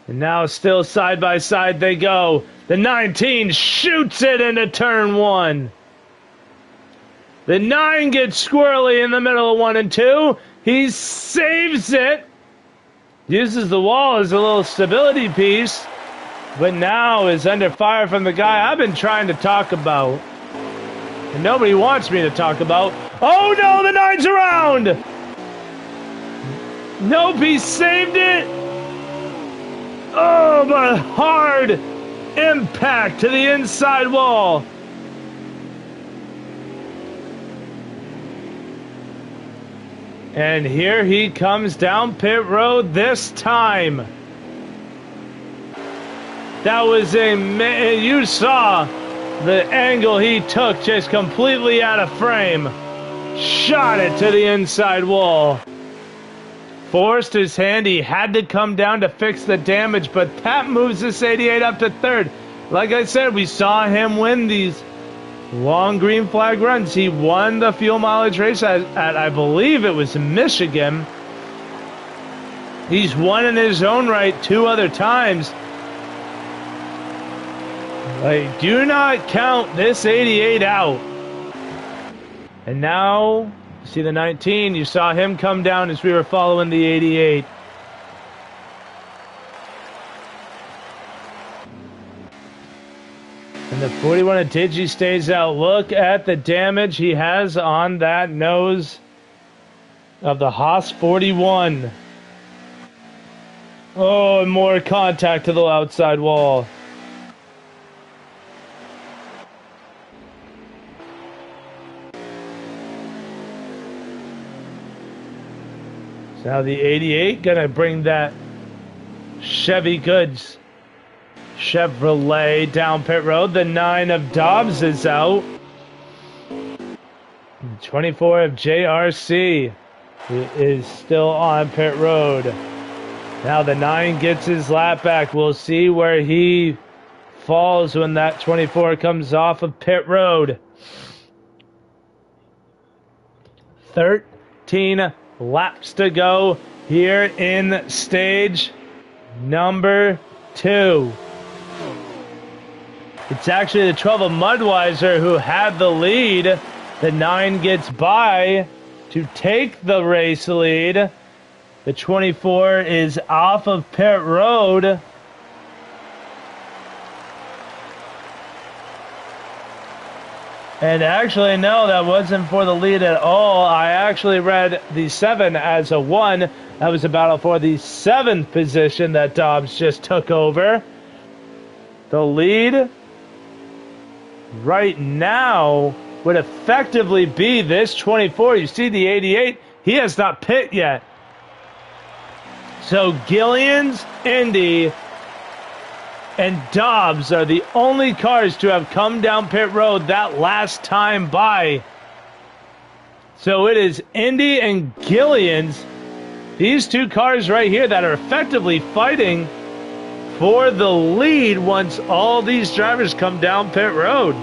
And now still side by side they go. The 19 shoots it into turn 1. The 9 gets squirrely in the middle of 1 and 2. He saves it. Uses the wall as a little stability piece. But now is under fire from the guy I've been trying to talk about. And nobody wants me to talk about. Oh no, the 9's around! Nope, he saved it. Oh, but hard impact to the inside wall. And here he comes down pit road this time. That was you saw the angle he took, just completely out of frame. Shot it to the inside wall. Forced his hand. He had to come down to fix the damage, but that moves this 88 up to 3rd. Like I said, we saw him win these long green flag runs. He won the fuel mileage race at I believe it was Michigan. He's won in his own right 2 other times. Like, do not count this 88 out. And now, you see the 19. You saw him come down as we were following the 88. And the 41 of Digi stays out. Look at the damage he has on that nose of the Haas 41. Oh, and more contact to the outside wall. So now the 88 gonna bring that Chevy goods Chevrolet down pit road. The 9 of Dobbs is out. 24 of JRC is still on pit road. Now the 9 gets his lap back. We'll see where he falls when that 24 comes off of pit road. 13 laps to go here in stage number 2. It's actually the 12 of Mudweiser who had the lead. The 9 gets by to take the race lead. The 24 is off of pit road. And actually, no, that wasn't for the lead at all. I actually read the 7 as a 1. That was a battle for the 7th position that Dobbs just took over. The lead right now would effectively be this 24. You see the 88, he has not pit yet. So Gillians, Indy, and Dobbs are the only cars to have come down pit road that last time by. So it is Indy and Gillians, these 2 cars right here, that are effectively fighting for the lead once all these drivers come down pit road.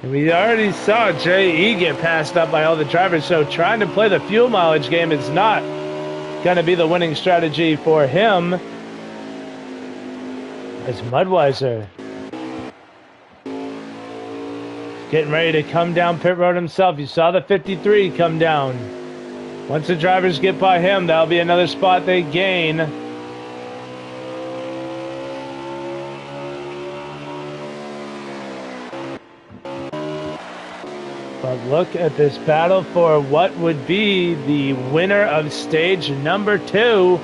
We already saw J.E. get passed up by all the drivers, so trying to play the fuel mileage game is not going to be the winning strategy for him. It's Mudweiser getting ready to come down pit road himself. You saw the 53 come down. Once the drivers get by him, that'll be another spot they gain. But look at this battle for what would be the winner of stage number 2.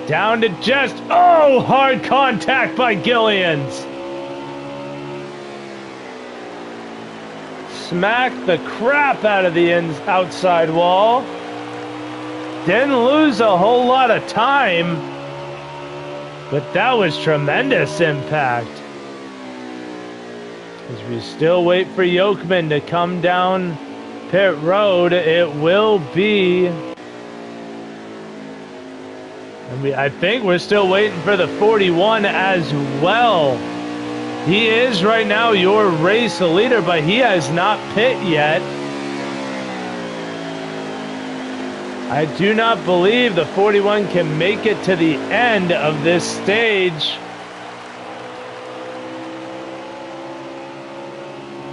Down to just, oh, hard contact by Gillians. Smacked the crap out of the outside wall. Didn't lose a whole lot of time, but that was tremendous impact. As we still wait for Yokeman to come down pit road, it will be... I think we're still waiting for the 41 as well. He is right now your race leader, but he has not pit yet. I do not believe the 41 can make it to the end of this stage.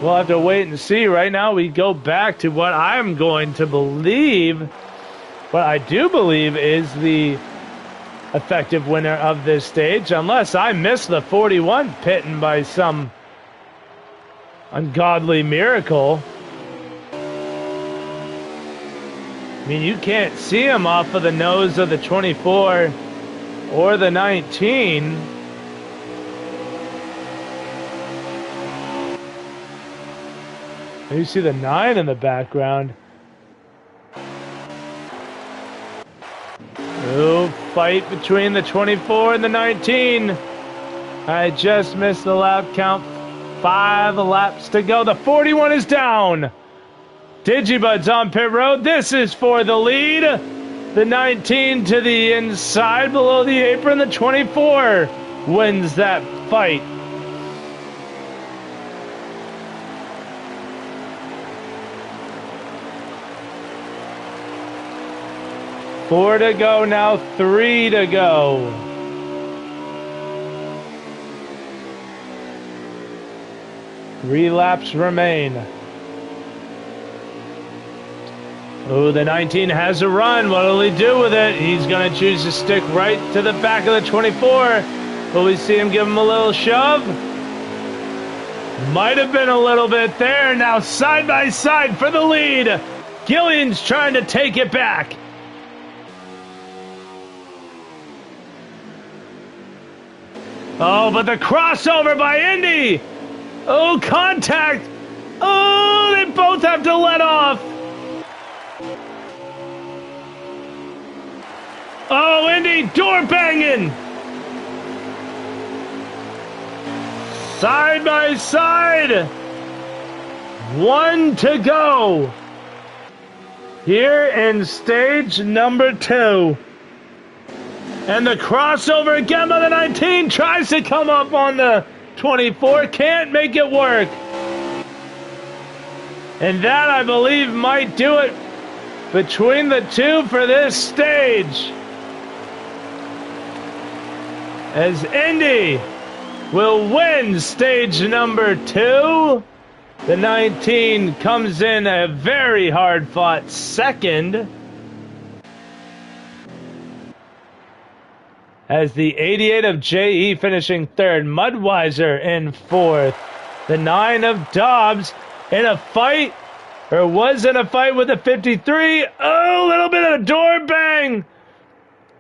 We'll have to wait and see. Right now we go back to what I'm going to believe, what I do believe is the effective winner of this stage, unless I miss the 41 pitting by some ungodly miracle. I mean, you can't see him off of the nose of the 24 or the 19. You see the 9 in the background. Ooh, fight between the 24 and the 19. I just missed the lap count. 5 laps to go. The 41 is down. Digibud's on pit road. This is for the lead. The 19 to the inside below the apron. The 24 wins that fight. Four to go now, 3 to go. Three laps remain. Oh, the 19 has a run. What'll he do with it? He's going to choose to stick right to the back of the 24. Will we see him give him a little shove? Might have been a little bit there. Now side by side for the lead. Gillian's trying to take it back. Oh, but the crossover by Indy. Oh, contact. Oh! both have to let off. Oh, Indy, door banging. Side by side. 1 to go. Here in stage number 2. And the crossover again by the 19. Tries to come up on the 24. Can't make it work. And that, I believe, might do it between the two for this stage. As Indy will win stage number 2. The 19 comes in a very hard-fought second. As the 88 of JE finishing third. Mudweiser in fourth. The 9 of Dobbs in a fight, or was in a fight with the 53. Oh, a little bit of a door bang.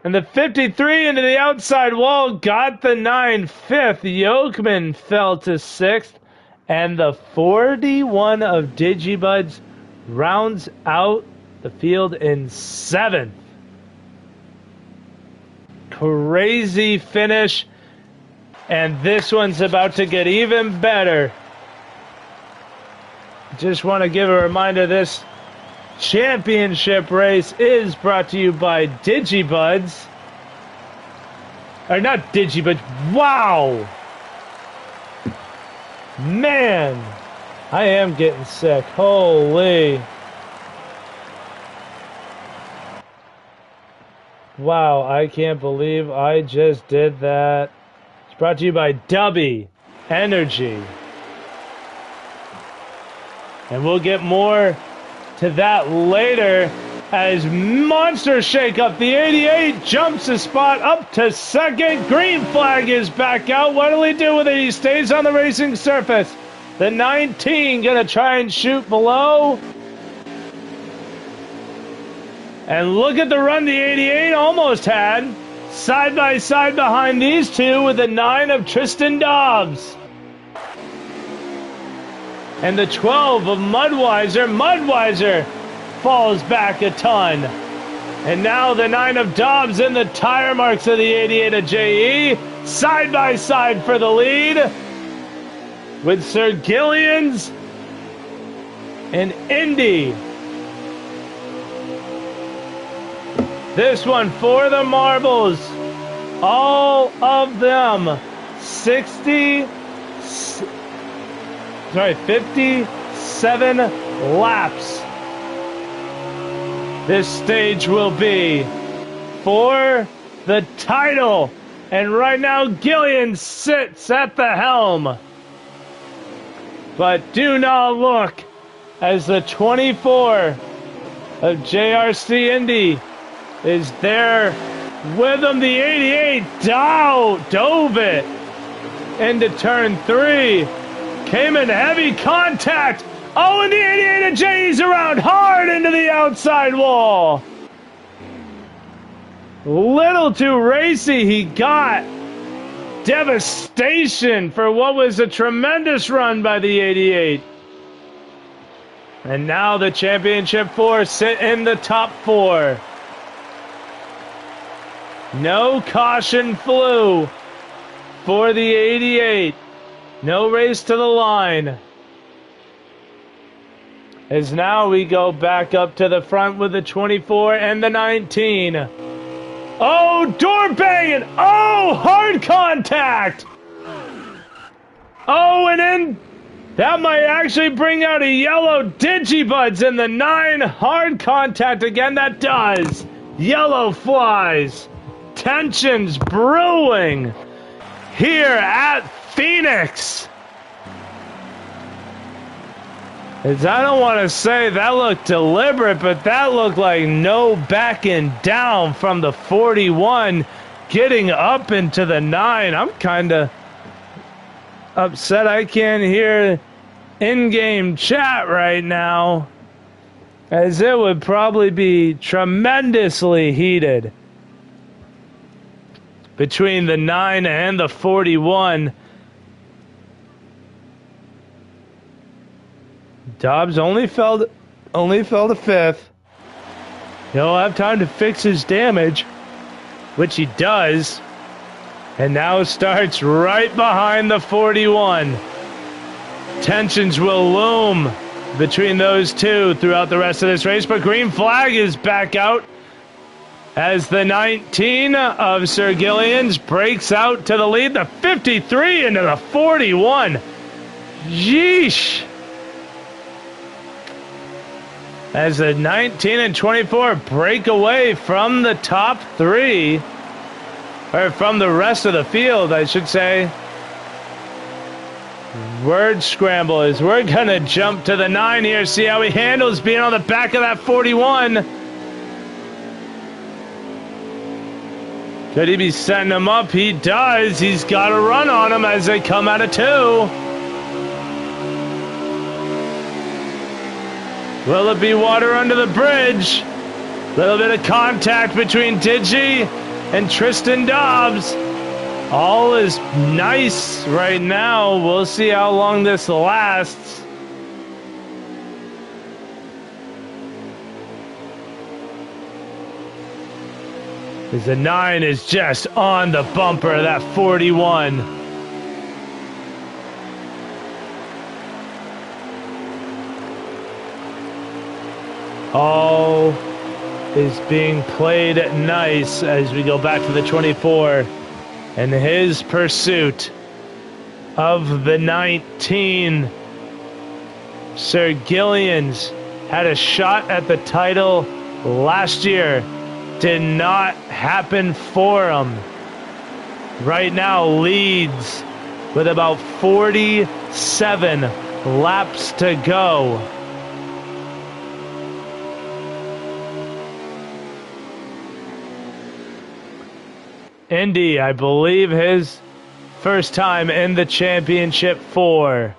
And the 53 into the outside wall got the 9 fifth. Yokeman fell to 6th. And the 41 of Digibuds rounds out the field in 7th. Crazy finish. And this one's about to get even better. Just want to give a reminder, this championship race is brought to you by Digibuds. Or not Digibuds. Wow! Man, I am getting sick. Holy. Wow, I can't believe I just did that. It's brought to you by Dubby Energy. And we'll get more to that later as Monster Shake-Up. The 88 jumps a spot up to second. Green flag is back out. What'll he do with it? He stays on the racing surface. The 19 gonna try and shoot below. And look at the run the 88 almost had. Side by side behind these two with the 9 of Tristan Dobbs. And the 12 of Mudweiser. Mudweiser falls back a ton. And now the 9 of Dobbs in the tire marks of the 88 of JE. Side by side for the lead. With Sir Gillians and Indy. This one for the marbles. All of them. 57 laps. This stage will be for the title. And right now, Gillian sits at the helm. But do not look as the 24 of JRC Indy is there with him. The 88 dove it into turn 3. Came in heavy contact. Oh, and the 88 of J's around hard into the outside wall. Little too racy. He got devastation for what was a tremendous run by the 88. And now the championship 4 sit in the top 4. No caution flew for the 88. No race to the line. As now we go back up to the front with the 24 and the 19. Oh, door banging. Oh, hard contact. Oh, and then that might actually bring out a yellow Digibuds in the 9. Hard contact again. That does. Yellow flies. Tensions brewing here at Pheonix. As I don't want to say that looked deliberate, but that looked like no backing down from the 41 getting up into the 9. I'm kind of upset I can't hear in-game chat right now, as it would probably be tremendously heated between the 9 and the 41. Dobbs only fell to fifth. He'll have time to fix his damage, which he does. And now starts right behind the 41. Tensions will loom between those two throughout the rest of this race, but green flag is back out as the 19 of Sir Gillian's breaks out to the lead. The 53 into the 41. Yeesh. As the 19 and 24 break away from the top three, or from the rest of the field, I should say. Word scramble is we're going to jump to the 9 here, see how he handles being on the back of that 41. Could he be setting him up? He does. He's got a run on him as they come out of 2. Will it be water under the bridge? Little bit of contact between Digi and Tristan Dobbs. All is nice right now. We'll see how long this lasts. As the 9 is just on the bumper of that 41. All is being played nice as we go back to the 24 and his pursuit of the 19. Sir Gillian's had a shot at the title last year. Did not happen for him. Right now leads with about 47 laps to go. Indy, I believe his first time in the championship 4.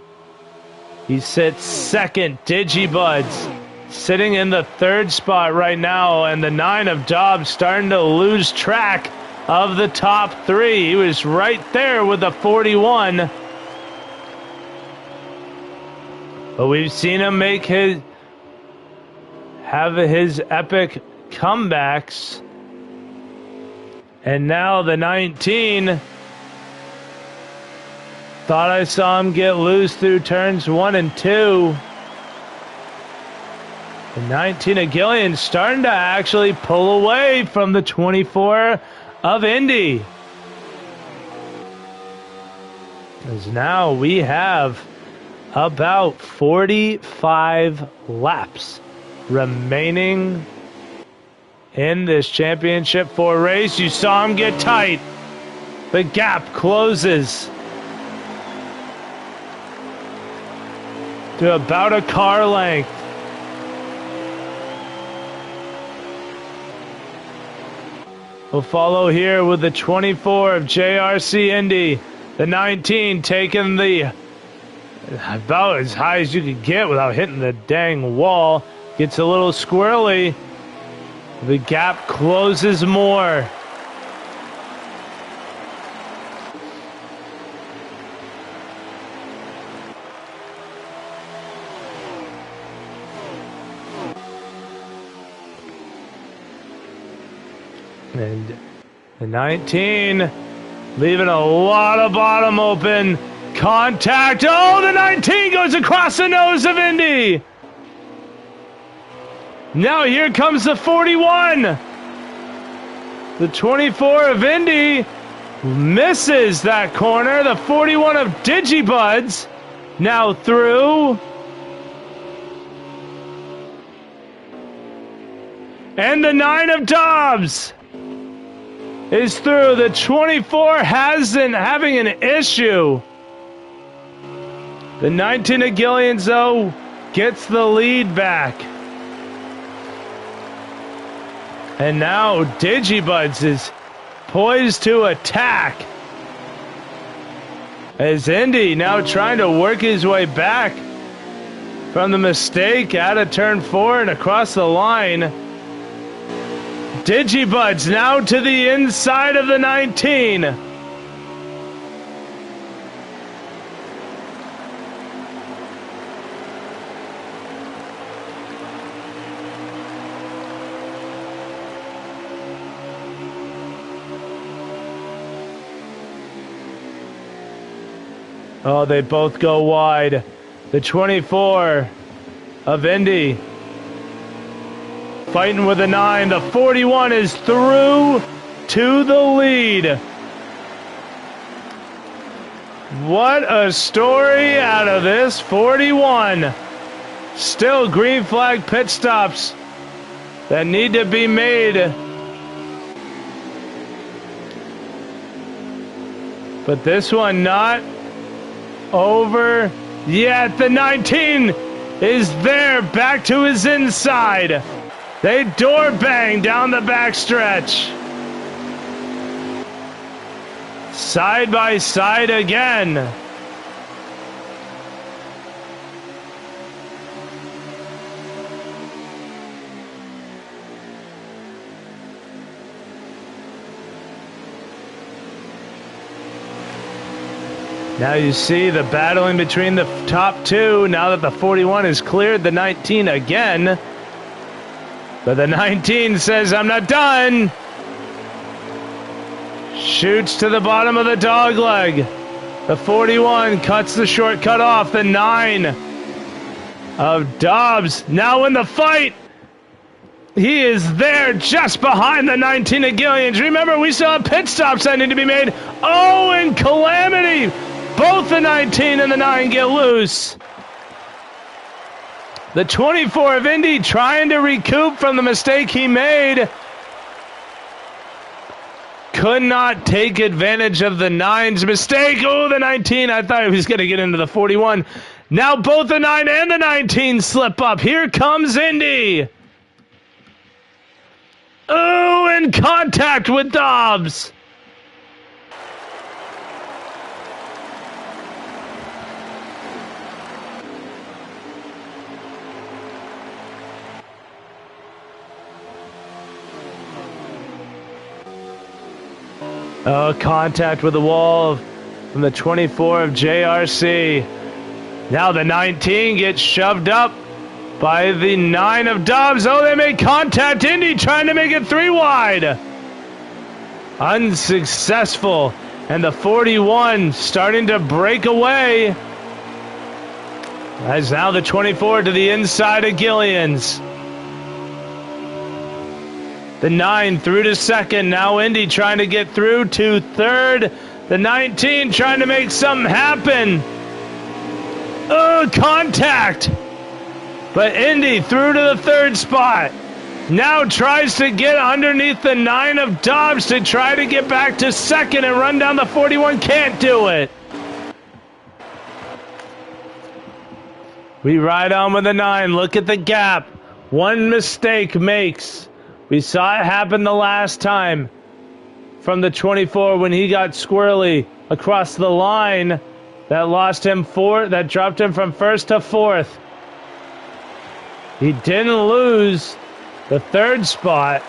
He sits second. Digibuds sitting in the 3rd spot right now, and the 9 of Dobbs starting to lose track of the top 3. He was right there with the 41. But we've seen him have his epic comebacks. And now the 19, thought I saw him get loose through turns 1 and 2. The 19 of Gillian starting to actually pull away from the 24 of Indy. As now we have about 45 laps remaining in this championship 4 race. You saw him get tight. The gap closes to about a car length. We'll follow here with the 24 of JRC Indy. The 19 taking the about as high as you could get without hitting the dang wall. Gets a little squirrely. The gap closes more. And the 19 leaving a lot of bottom open. Contact. Oh, the 19 goes across the nose of Indy. Now here comes the 41. The 24 of Indy misses that corner. The 41 of Digibuds now through. And the 9 of Dobbs is through. The 24 hasn't having an issue. The 19 of Gillian's, though, gets the lead back. And now Digibuds is poised to attack. As Indy now trying to work his way back from the mistake out of turn 4 and across the line. Digibuds now to the inside of the 19. Oh, they both go wide. The 24 of Indy fighting with the 9. The 41 is through to the lead. What a story out of this 41. Still green flag pit stops that need to be made. But this one not over yet. The 19 is there, back to his inside. They door bang down the backstretch. Side by side again. Now you see the battling between the top two. Now that the 41 has cleared the 19 again. But the 19 says, I'm not done. Shoots to the bottom of the dog leg. The 41 cuts the shortcut off. The 9 of Dobbs now in the fight. He is there just behind the 19 of Gillians. Remember, we still have pit stops that need to be made. Oh, and calamity. Both the 19 and the 9 get loose. The 24 of Indy trying to recoup from the mistake he made. Could not take advantage of the 9's mistake. Oh, the 19. I thought he was going to get into the 41. Now both the 9 and the 19 slip up. Here comes Indy. Oh, in contact with Dobbs. Oh, contact with the wall from the 24 of JRC. Now the 19 gets shoved up by the 9 of Dobbs. Oh, they make contact. Indy trying to make it 3 wide. Unsuccessful. And the 41 starting to break away. As now the 24 to the inside of Gillians. The 9 through to second. Now Indy trying to get through to third. The 19 trying to make something happen. Oh, contact. But Indy through to the third spot. Now tries to get underneath the 9 of Dobbs to try to get back to second and run down the 41. Can't do it. We ride on with the 9. Look at the gap. One mistake makes. We saw it happen the last time from the 24 when he got squirrely across the line. That lost him that dropped him from first to fourth. He didn't lose the third spot,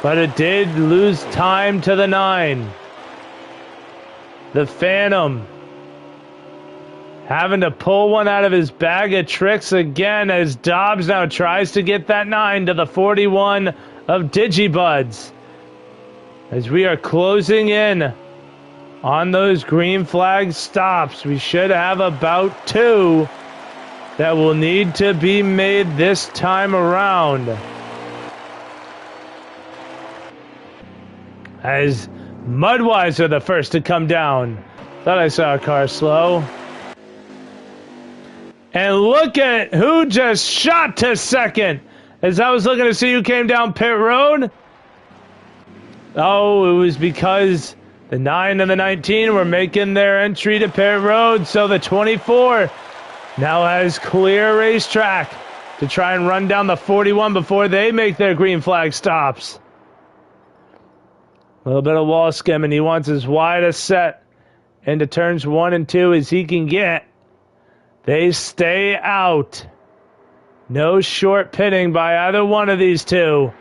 but it did lose time to the 9. The Phantom having to pull one out of his bag of tricks again as Dobbs now tries to get that 9 to the 41 of Digibuds. As we are closing in on those green flag stops, we should have about 2 that will need to be made this time around. As Mudweiser the first to come down. Thought I saw a car slow. And look at who just shot to second. As I was looking to see who came down pit road. Oh, it was because the 9 and the 19 were making their entry to pit road. So the 24 now has clear racetrack to try and run down the 41 before they make their green flag stops. A little bit of wall skimming. He wants as wide a set into turns 1 and 2 as he can get. They stay out. No short pitting by either one of these two.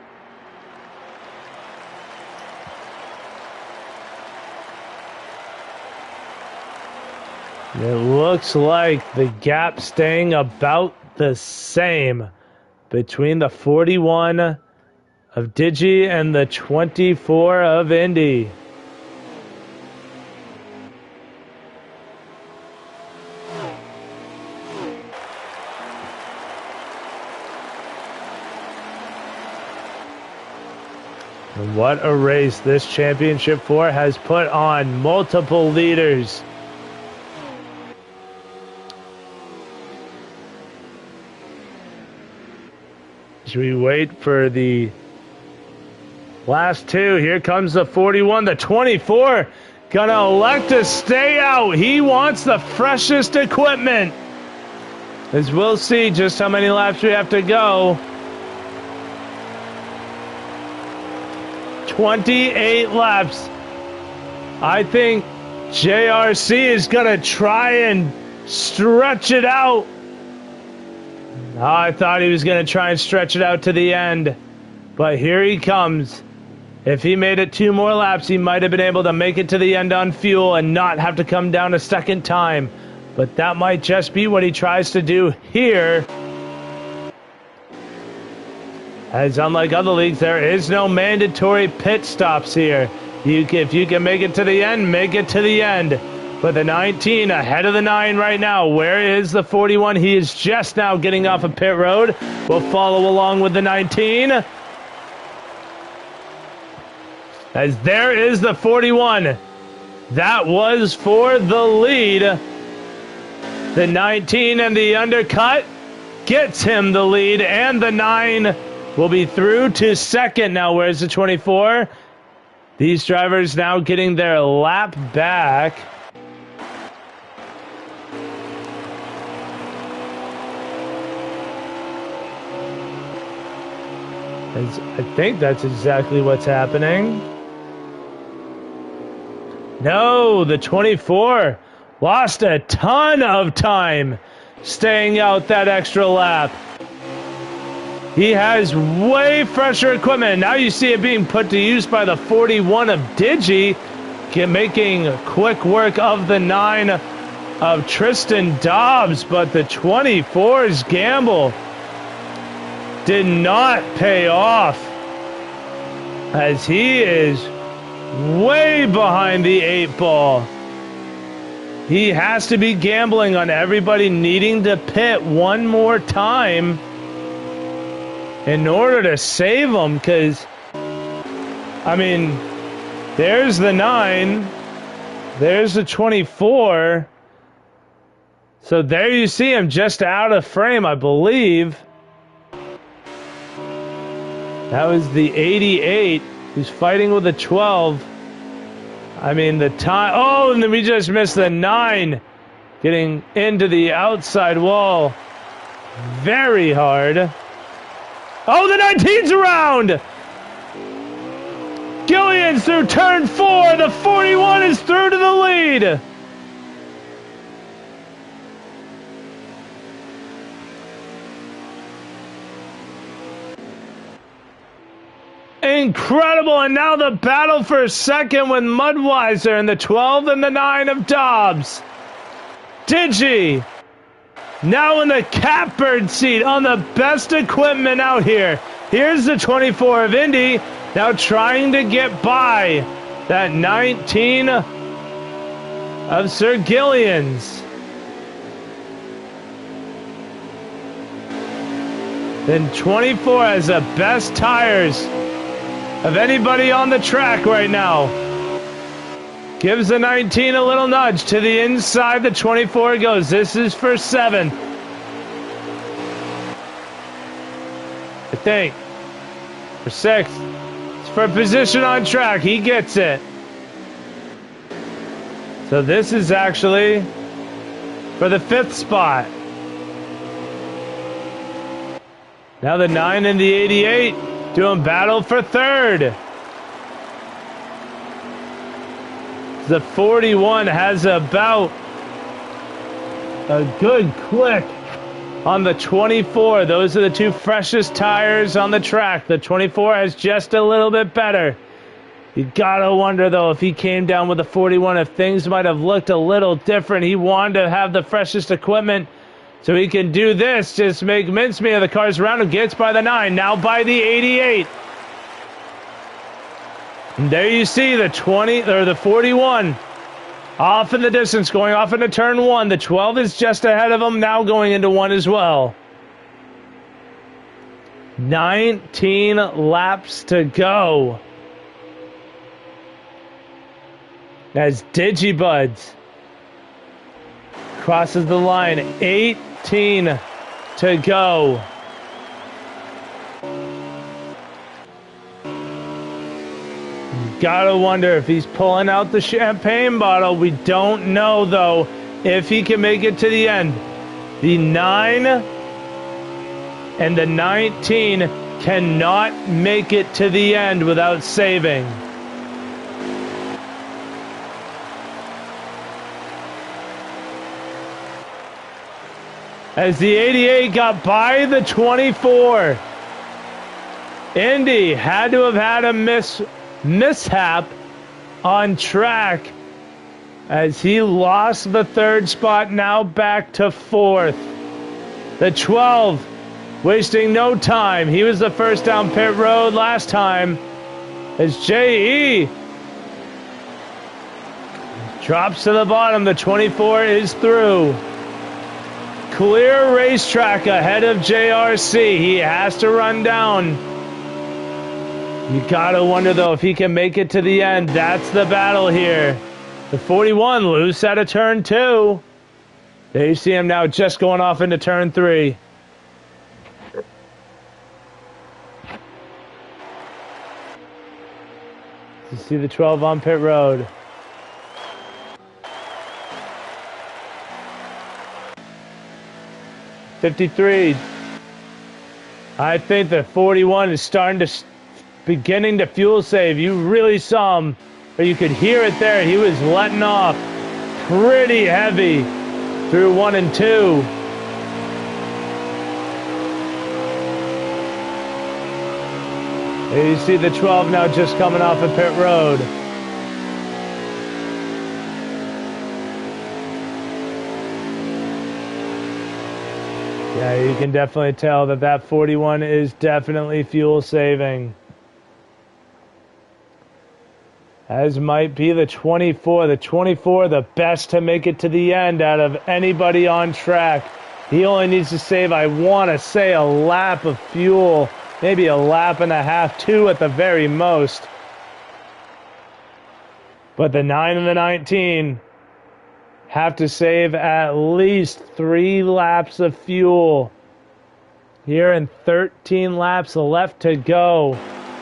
It looks like the gap staying about the same between the 41 of Digi and the 24 of Indy. And what a race this championship 4 has put on. Multiple leaders. Should we wait for the last two? Here comes the 41, the 24. Gonna elect to stay out. He wants the freshest equipment. As we'll see just how many laps we have to go. 28 laps. I think JRC is gonna try and stretch it out. Oh, I thought he was gonna try and stretch it out to the end. But here he comes. If he made it 2 more laps, he might have been able to make it to the end on fuel and not have to come down a second time. But that might just be what he tries to do here. As unlike other leagues, there is no mandatory pit stops here. If you can make it to the end, make it to the end. But the 19 ahead of the 9 right now. Where is the 41? He is just now getting off of pit road. We'll follow along with the 19. As there is the 41. That was for the lead. The 19 and the undercut gets him the lead, and the 9 will be through to second. Now, where's the 24? These drivers now getting their lap back. I think that's exactly what's happening. No, the 24 lost a ton of time staying out that extra lap. He has way fresher equipment. Now you see it being put to use by the 41 of Digi, making quick work of the 9 of Tristan Dobbs, but the 24's gamble did not pay off, as he is way behind the 8 ball. He has to be gambling on everybody needing to pit one more time in order to save him, because, I mean, there's the 9, there's the 24, so there you see him just out of frame, I believe. That was the 88 who's fighting with the 12. I mean, the time. Oh, and then we just missed the 9 getting into the outside wall very hard. Oh, the 19's around. Gillian's through turn 4. The 41 is through to the lead. Incredible, and now the battle for second with Mudweiser and the 12 and the 9 of Dobbs. Digi now in the catbird seat on the best equipment out here. Here's the 24 of Indy, now trying to get by that 19 of Sir Gillian's. Then 24 has the best tires of anybody on the track right now. Gives the 19 a little nudge to the inside. The 24 goes. This is for 7. I think. For 6. It's for position on track. He gets it. So this is actually for the 5th spot. Now the 9 and the 88 doing battle for 3rd. The 41 has about a good click on the 24. Those are the 2 freshest tires on the track. The 24 has just a little bit better. You gotta wonder, though, if he came down with the 41, if things might have looked a little different. He wanted to have the freshest equipment so he can do this, just make mincemeat of the cars around him. Gets by the 9, now by the 88. And there you see the 20 or the 41 off in the distance, going off into turn 1. The 12 is just ahead of him, now going into 1 as well. 19 laps to go. as Digibuds crosses the line. 18 to go. Gotta wonder if he's pulling out the champagne bottle. We don't know, though, if he can make it to the end. The 9 and the 19 cannot make it to the end without saving. As the 88 got by the 24, Indy had to have had a mishap on track as he lost the 3rd spot, now back to 4th. The 12 wasting no time. He was the first down pit road last time as J.E. drops to the bottom. The 24 is through. Clear racetrack ahead of JRC. He has to run down. You gotta wonder, though, if he can make it to the end. That's the battle here. The 41 loose out of turn 2. There you see him now just going off into turn 3. You see the 12 on pit road. '53. I think the 41 is beginning to fuel save. You really saw him, or you could hear it there. He was letting off pretty heavy through 1 and 2. There you see the 12 now just coming off of pit road. Yeah, you can definitely tell that 41 is definitely fuel saving. As might be the 24. The 24, the best to make it to the end out of anybody on track. He only needs to save, I want to say, a lap of fuel. Maybe a lap and a half, 2 at the very most. But the 9 and the 19 have to save at least 3 laps of fuel. Here and 13 laps left to go.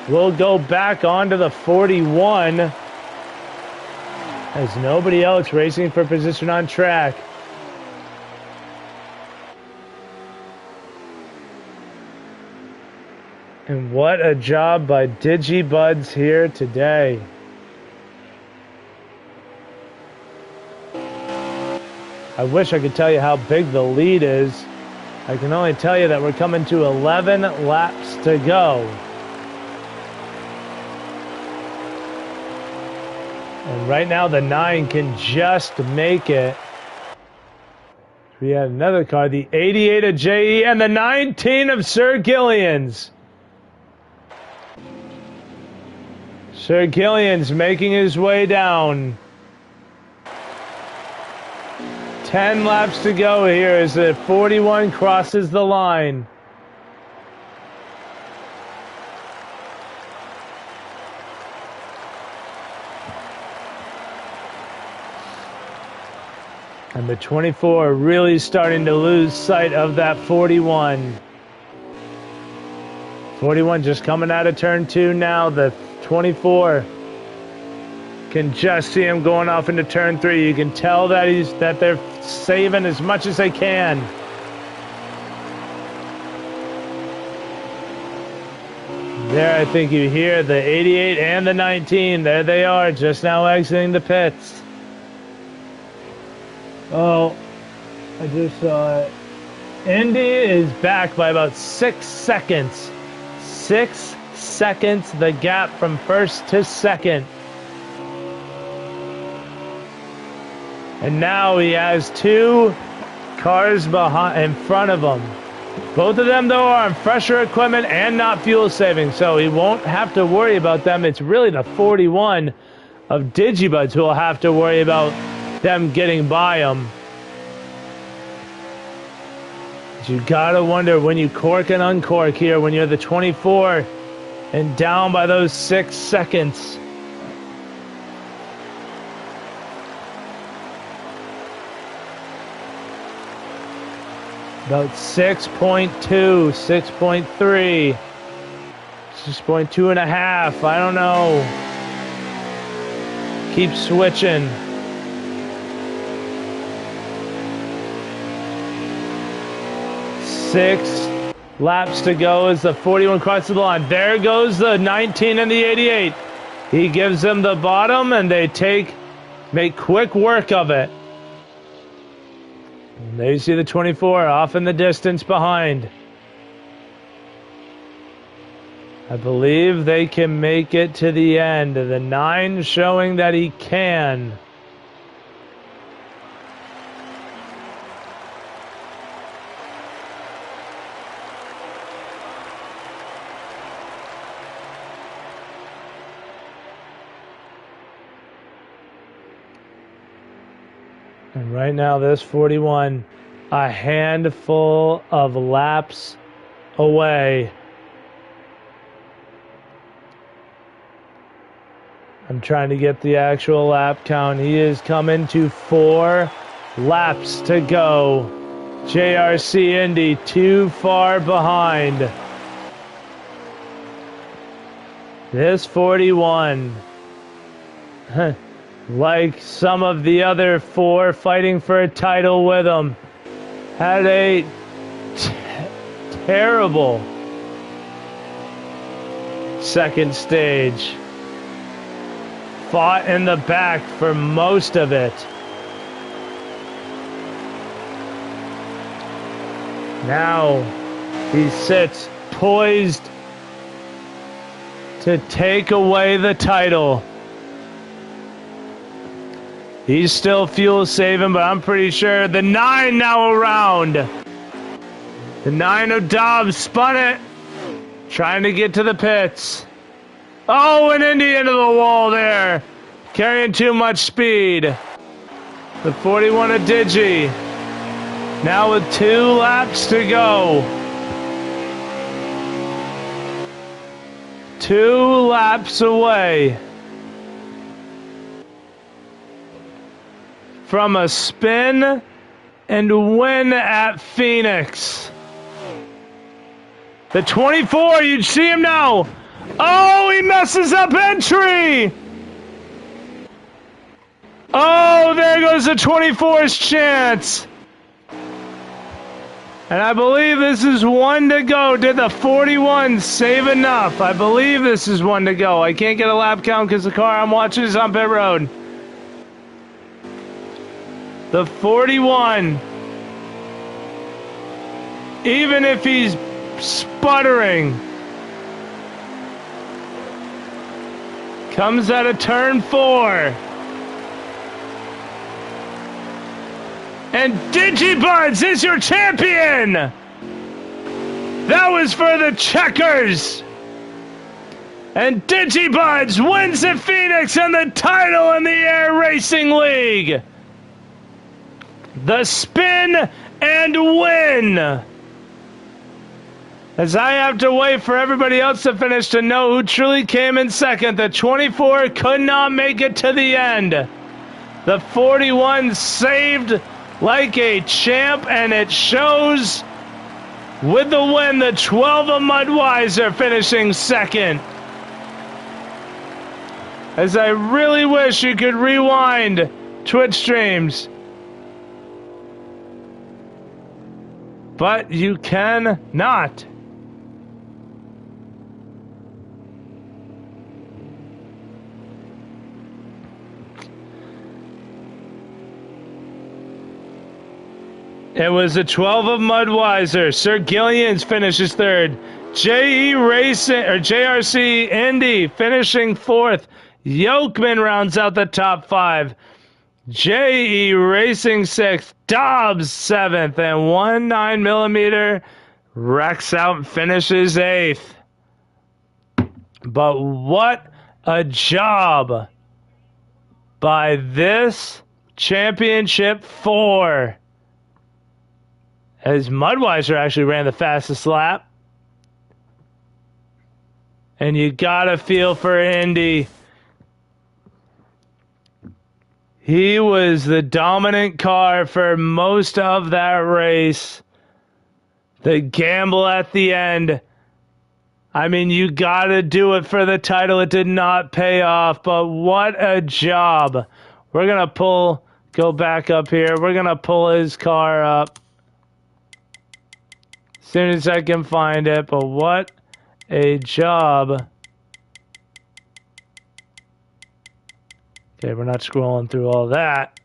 We'll go back onto the 41 as nobody else racing for position on track. And what a job by Digibuds here today. I wish I could tell you how big the lead is. I can only tell you that we're coming to 11 laps to go. And right now the 9 can just make it. We had another car, the 88 of JE and the 19 of Sir Gillian's. Sir Gillian's making his way down. 10 laps to go here as the 41 crosses the line. And the 24 really starting to lose sight of that 41. 41 just coming out of turn 2 now. The 24 can just see him going off into turn 3. You can tell that they're saving as much as they can. There, I think you hear the 88 and the 19. There they are, just now exiting the pits. Oh, I just saw it. Indy is back by about 6 seconds. 6 seconds, the gap from first to second. And now he has 2 cars in front of him. Both of them, though, are on fresher equipment and not fuel saving, so he won't have to worry about them. It's really the 41 of Digibuds who will have to worry about them getting by him. But you gotta wonder when you cork and uncork here, when you're the 24 and down by those 6 seconds. About 6.2, 6.3, 6.2 and a half. I don't know. Keep switching. Six laps to go as the 41 crosses the line. There goes the 19 and the 88. He gives them the bottom, and they make quick work of it. And there you see the 24 off in the distance behind. I believe they can make it to the end. The 9 showing that he can. And right now, this 41, a handful of laps away. I'm trying to get the actual lap count. He is coming to 4 laps to go. JRC Indy too far behind. This 41. Like some of the other 4 fighting for a title with him, had a terrible second stage. Fought in the back for most of it. Now he sits poised to take away the title. He's still fuel saving, but I'm pretty sure the 9 now around. The 9 of Dobbs spun it, trying to get to the pits. Oh, an Indy into the wall there, carrying too much speed. The 41 of Digi, now with 2 laps to go. 2 laps away from a spin and win at Pheonix. The 24, you'd see him now. Oh, he messes up entry. Oh, there goes the 24's chance. And I believe this is 1 to go. Did the 41 save enough? I believe this is 1 to go. I can't get a lap count because the car I'm watching is on pit road. The 41, even if he's sputtering, comes out of turn 4. And Digibuds is your champion! That was for the checkers! And Digibuds wins at Pheonix and the title in the A.I.R Racing League! The spin and win! As I have to wait for everybody else to finish to know who truly came in second. The 24 could not make it to the end. The 41 saved like a champ, and it shows with the win. The 12 of Mudweiser finishing second. As I really wish you could rewind Twitch streams, but you can not. It was the 12 of Mudweiser. Sir Gillians finishes third. JRC Indy finishing fourth. Yokeman rounds out the top 5. JE Racing 6th, Dobbs 7th, and 19mm wrecks out and finishes 8th. But what a job by this championship 4. As Mudweiser actually ran the fastest lap. And you gotta feel for Indy. He was the dominant car for most of that race. The gamble at the end. I mean, you gotta do it for the title. It did not pay off, but what a job. We're gonna go back up here. We're gonna pull his car up as soon as I can find it, but what a job. Okay, we're not scrolling through all that.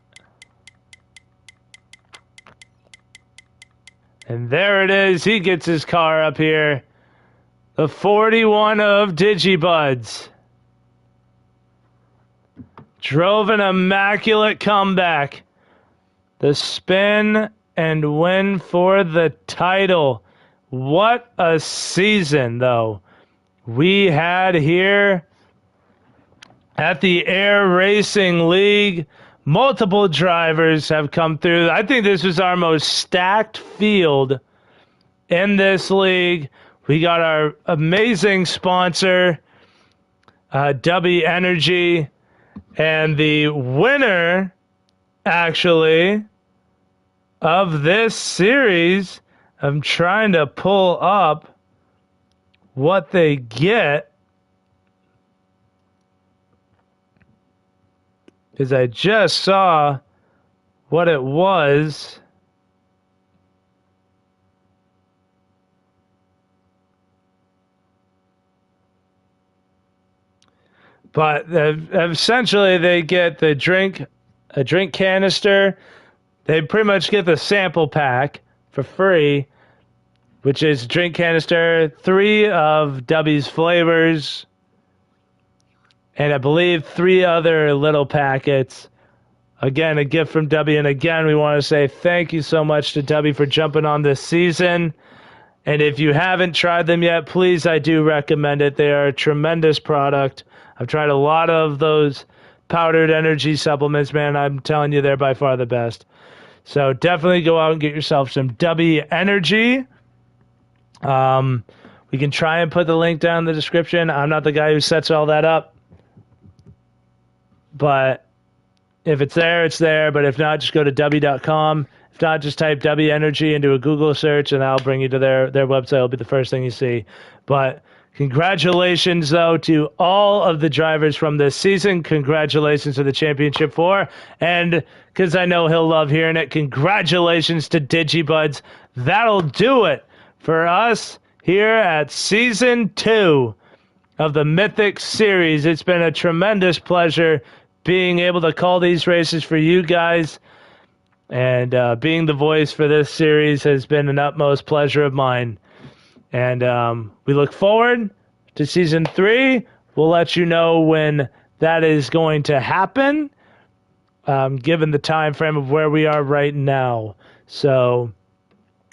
And there it is. He gets his car up here. The 41 of Digibuds. Drove an immaculate comeback. The spin and win for the title. What a season, though, we had here at the A.I.R Racing League. Multiple drivers have come through. I think this was our most stacked field in this league. We got our amazing sponsor, W Energy, and the winner, actually, of this series. I'm trying to pull up what they get, because I just saw what it was. But essentially, they get a drink canister. They pretty much get the sample pack for free, which is drink canister, 3 of W's flavors, and I believe 3 other little packets. Again, a gift from W. And again, we want to say thank you so much to W for jumping on this season. And if you haven't tried them yet, please, I do recommend it. They are a tremendous product. I've tried a lot of those powdered energy supplements, man. I'm telling you, they're by far the best. So definitely go out and get yourself some W Energy. We can try and put the link down in the description. I'm not the guy who sets all that up. But if it's there, it's there. But if not, just go to W.com. If not, just type W Energy into a Google search, and that'll bring you to their website. It'll be the first thing you see. But congratulations, though, to all of the drivers from this season. Congratulations to the Championship 4. And because I know he'll love hearing it, congratulations to Digibuds. That'll do it for us here at Season 2 of the Mythic series. It's been a tremendous pleasure being able to call these races for you guys. And being the voice for this series has been an utmost pleasure of mine. And we look forward to Season 3. We'll let you know when that is going to happen, given the time frame of where we are right now. So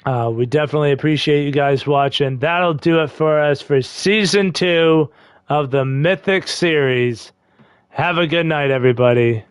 we definitely appreciate you guys watching. That'll do it for us for Season 2 of the Mythic series. Have a good night, everybody.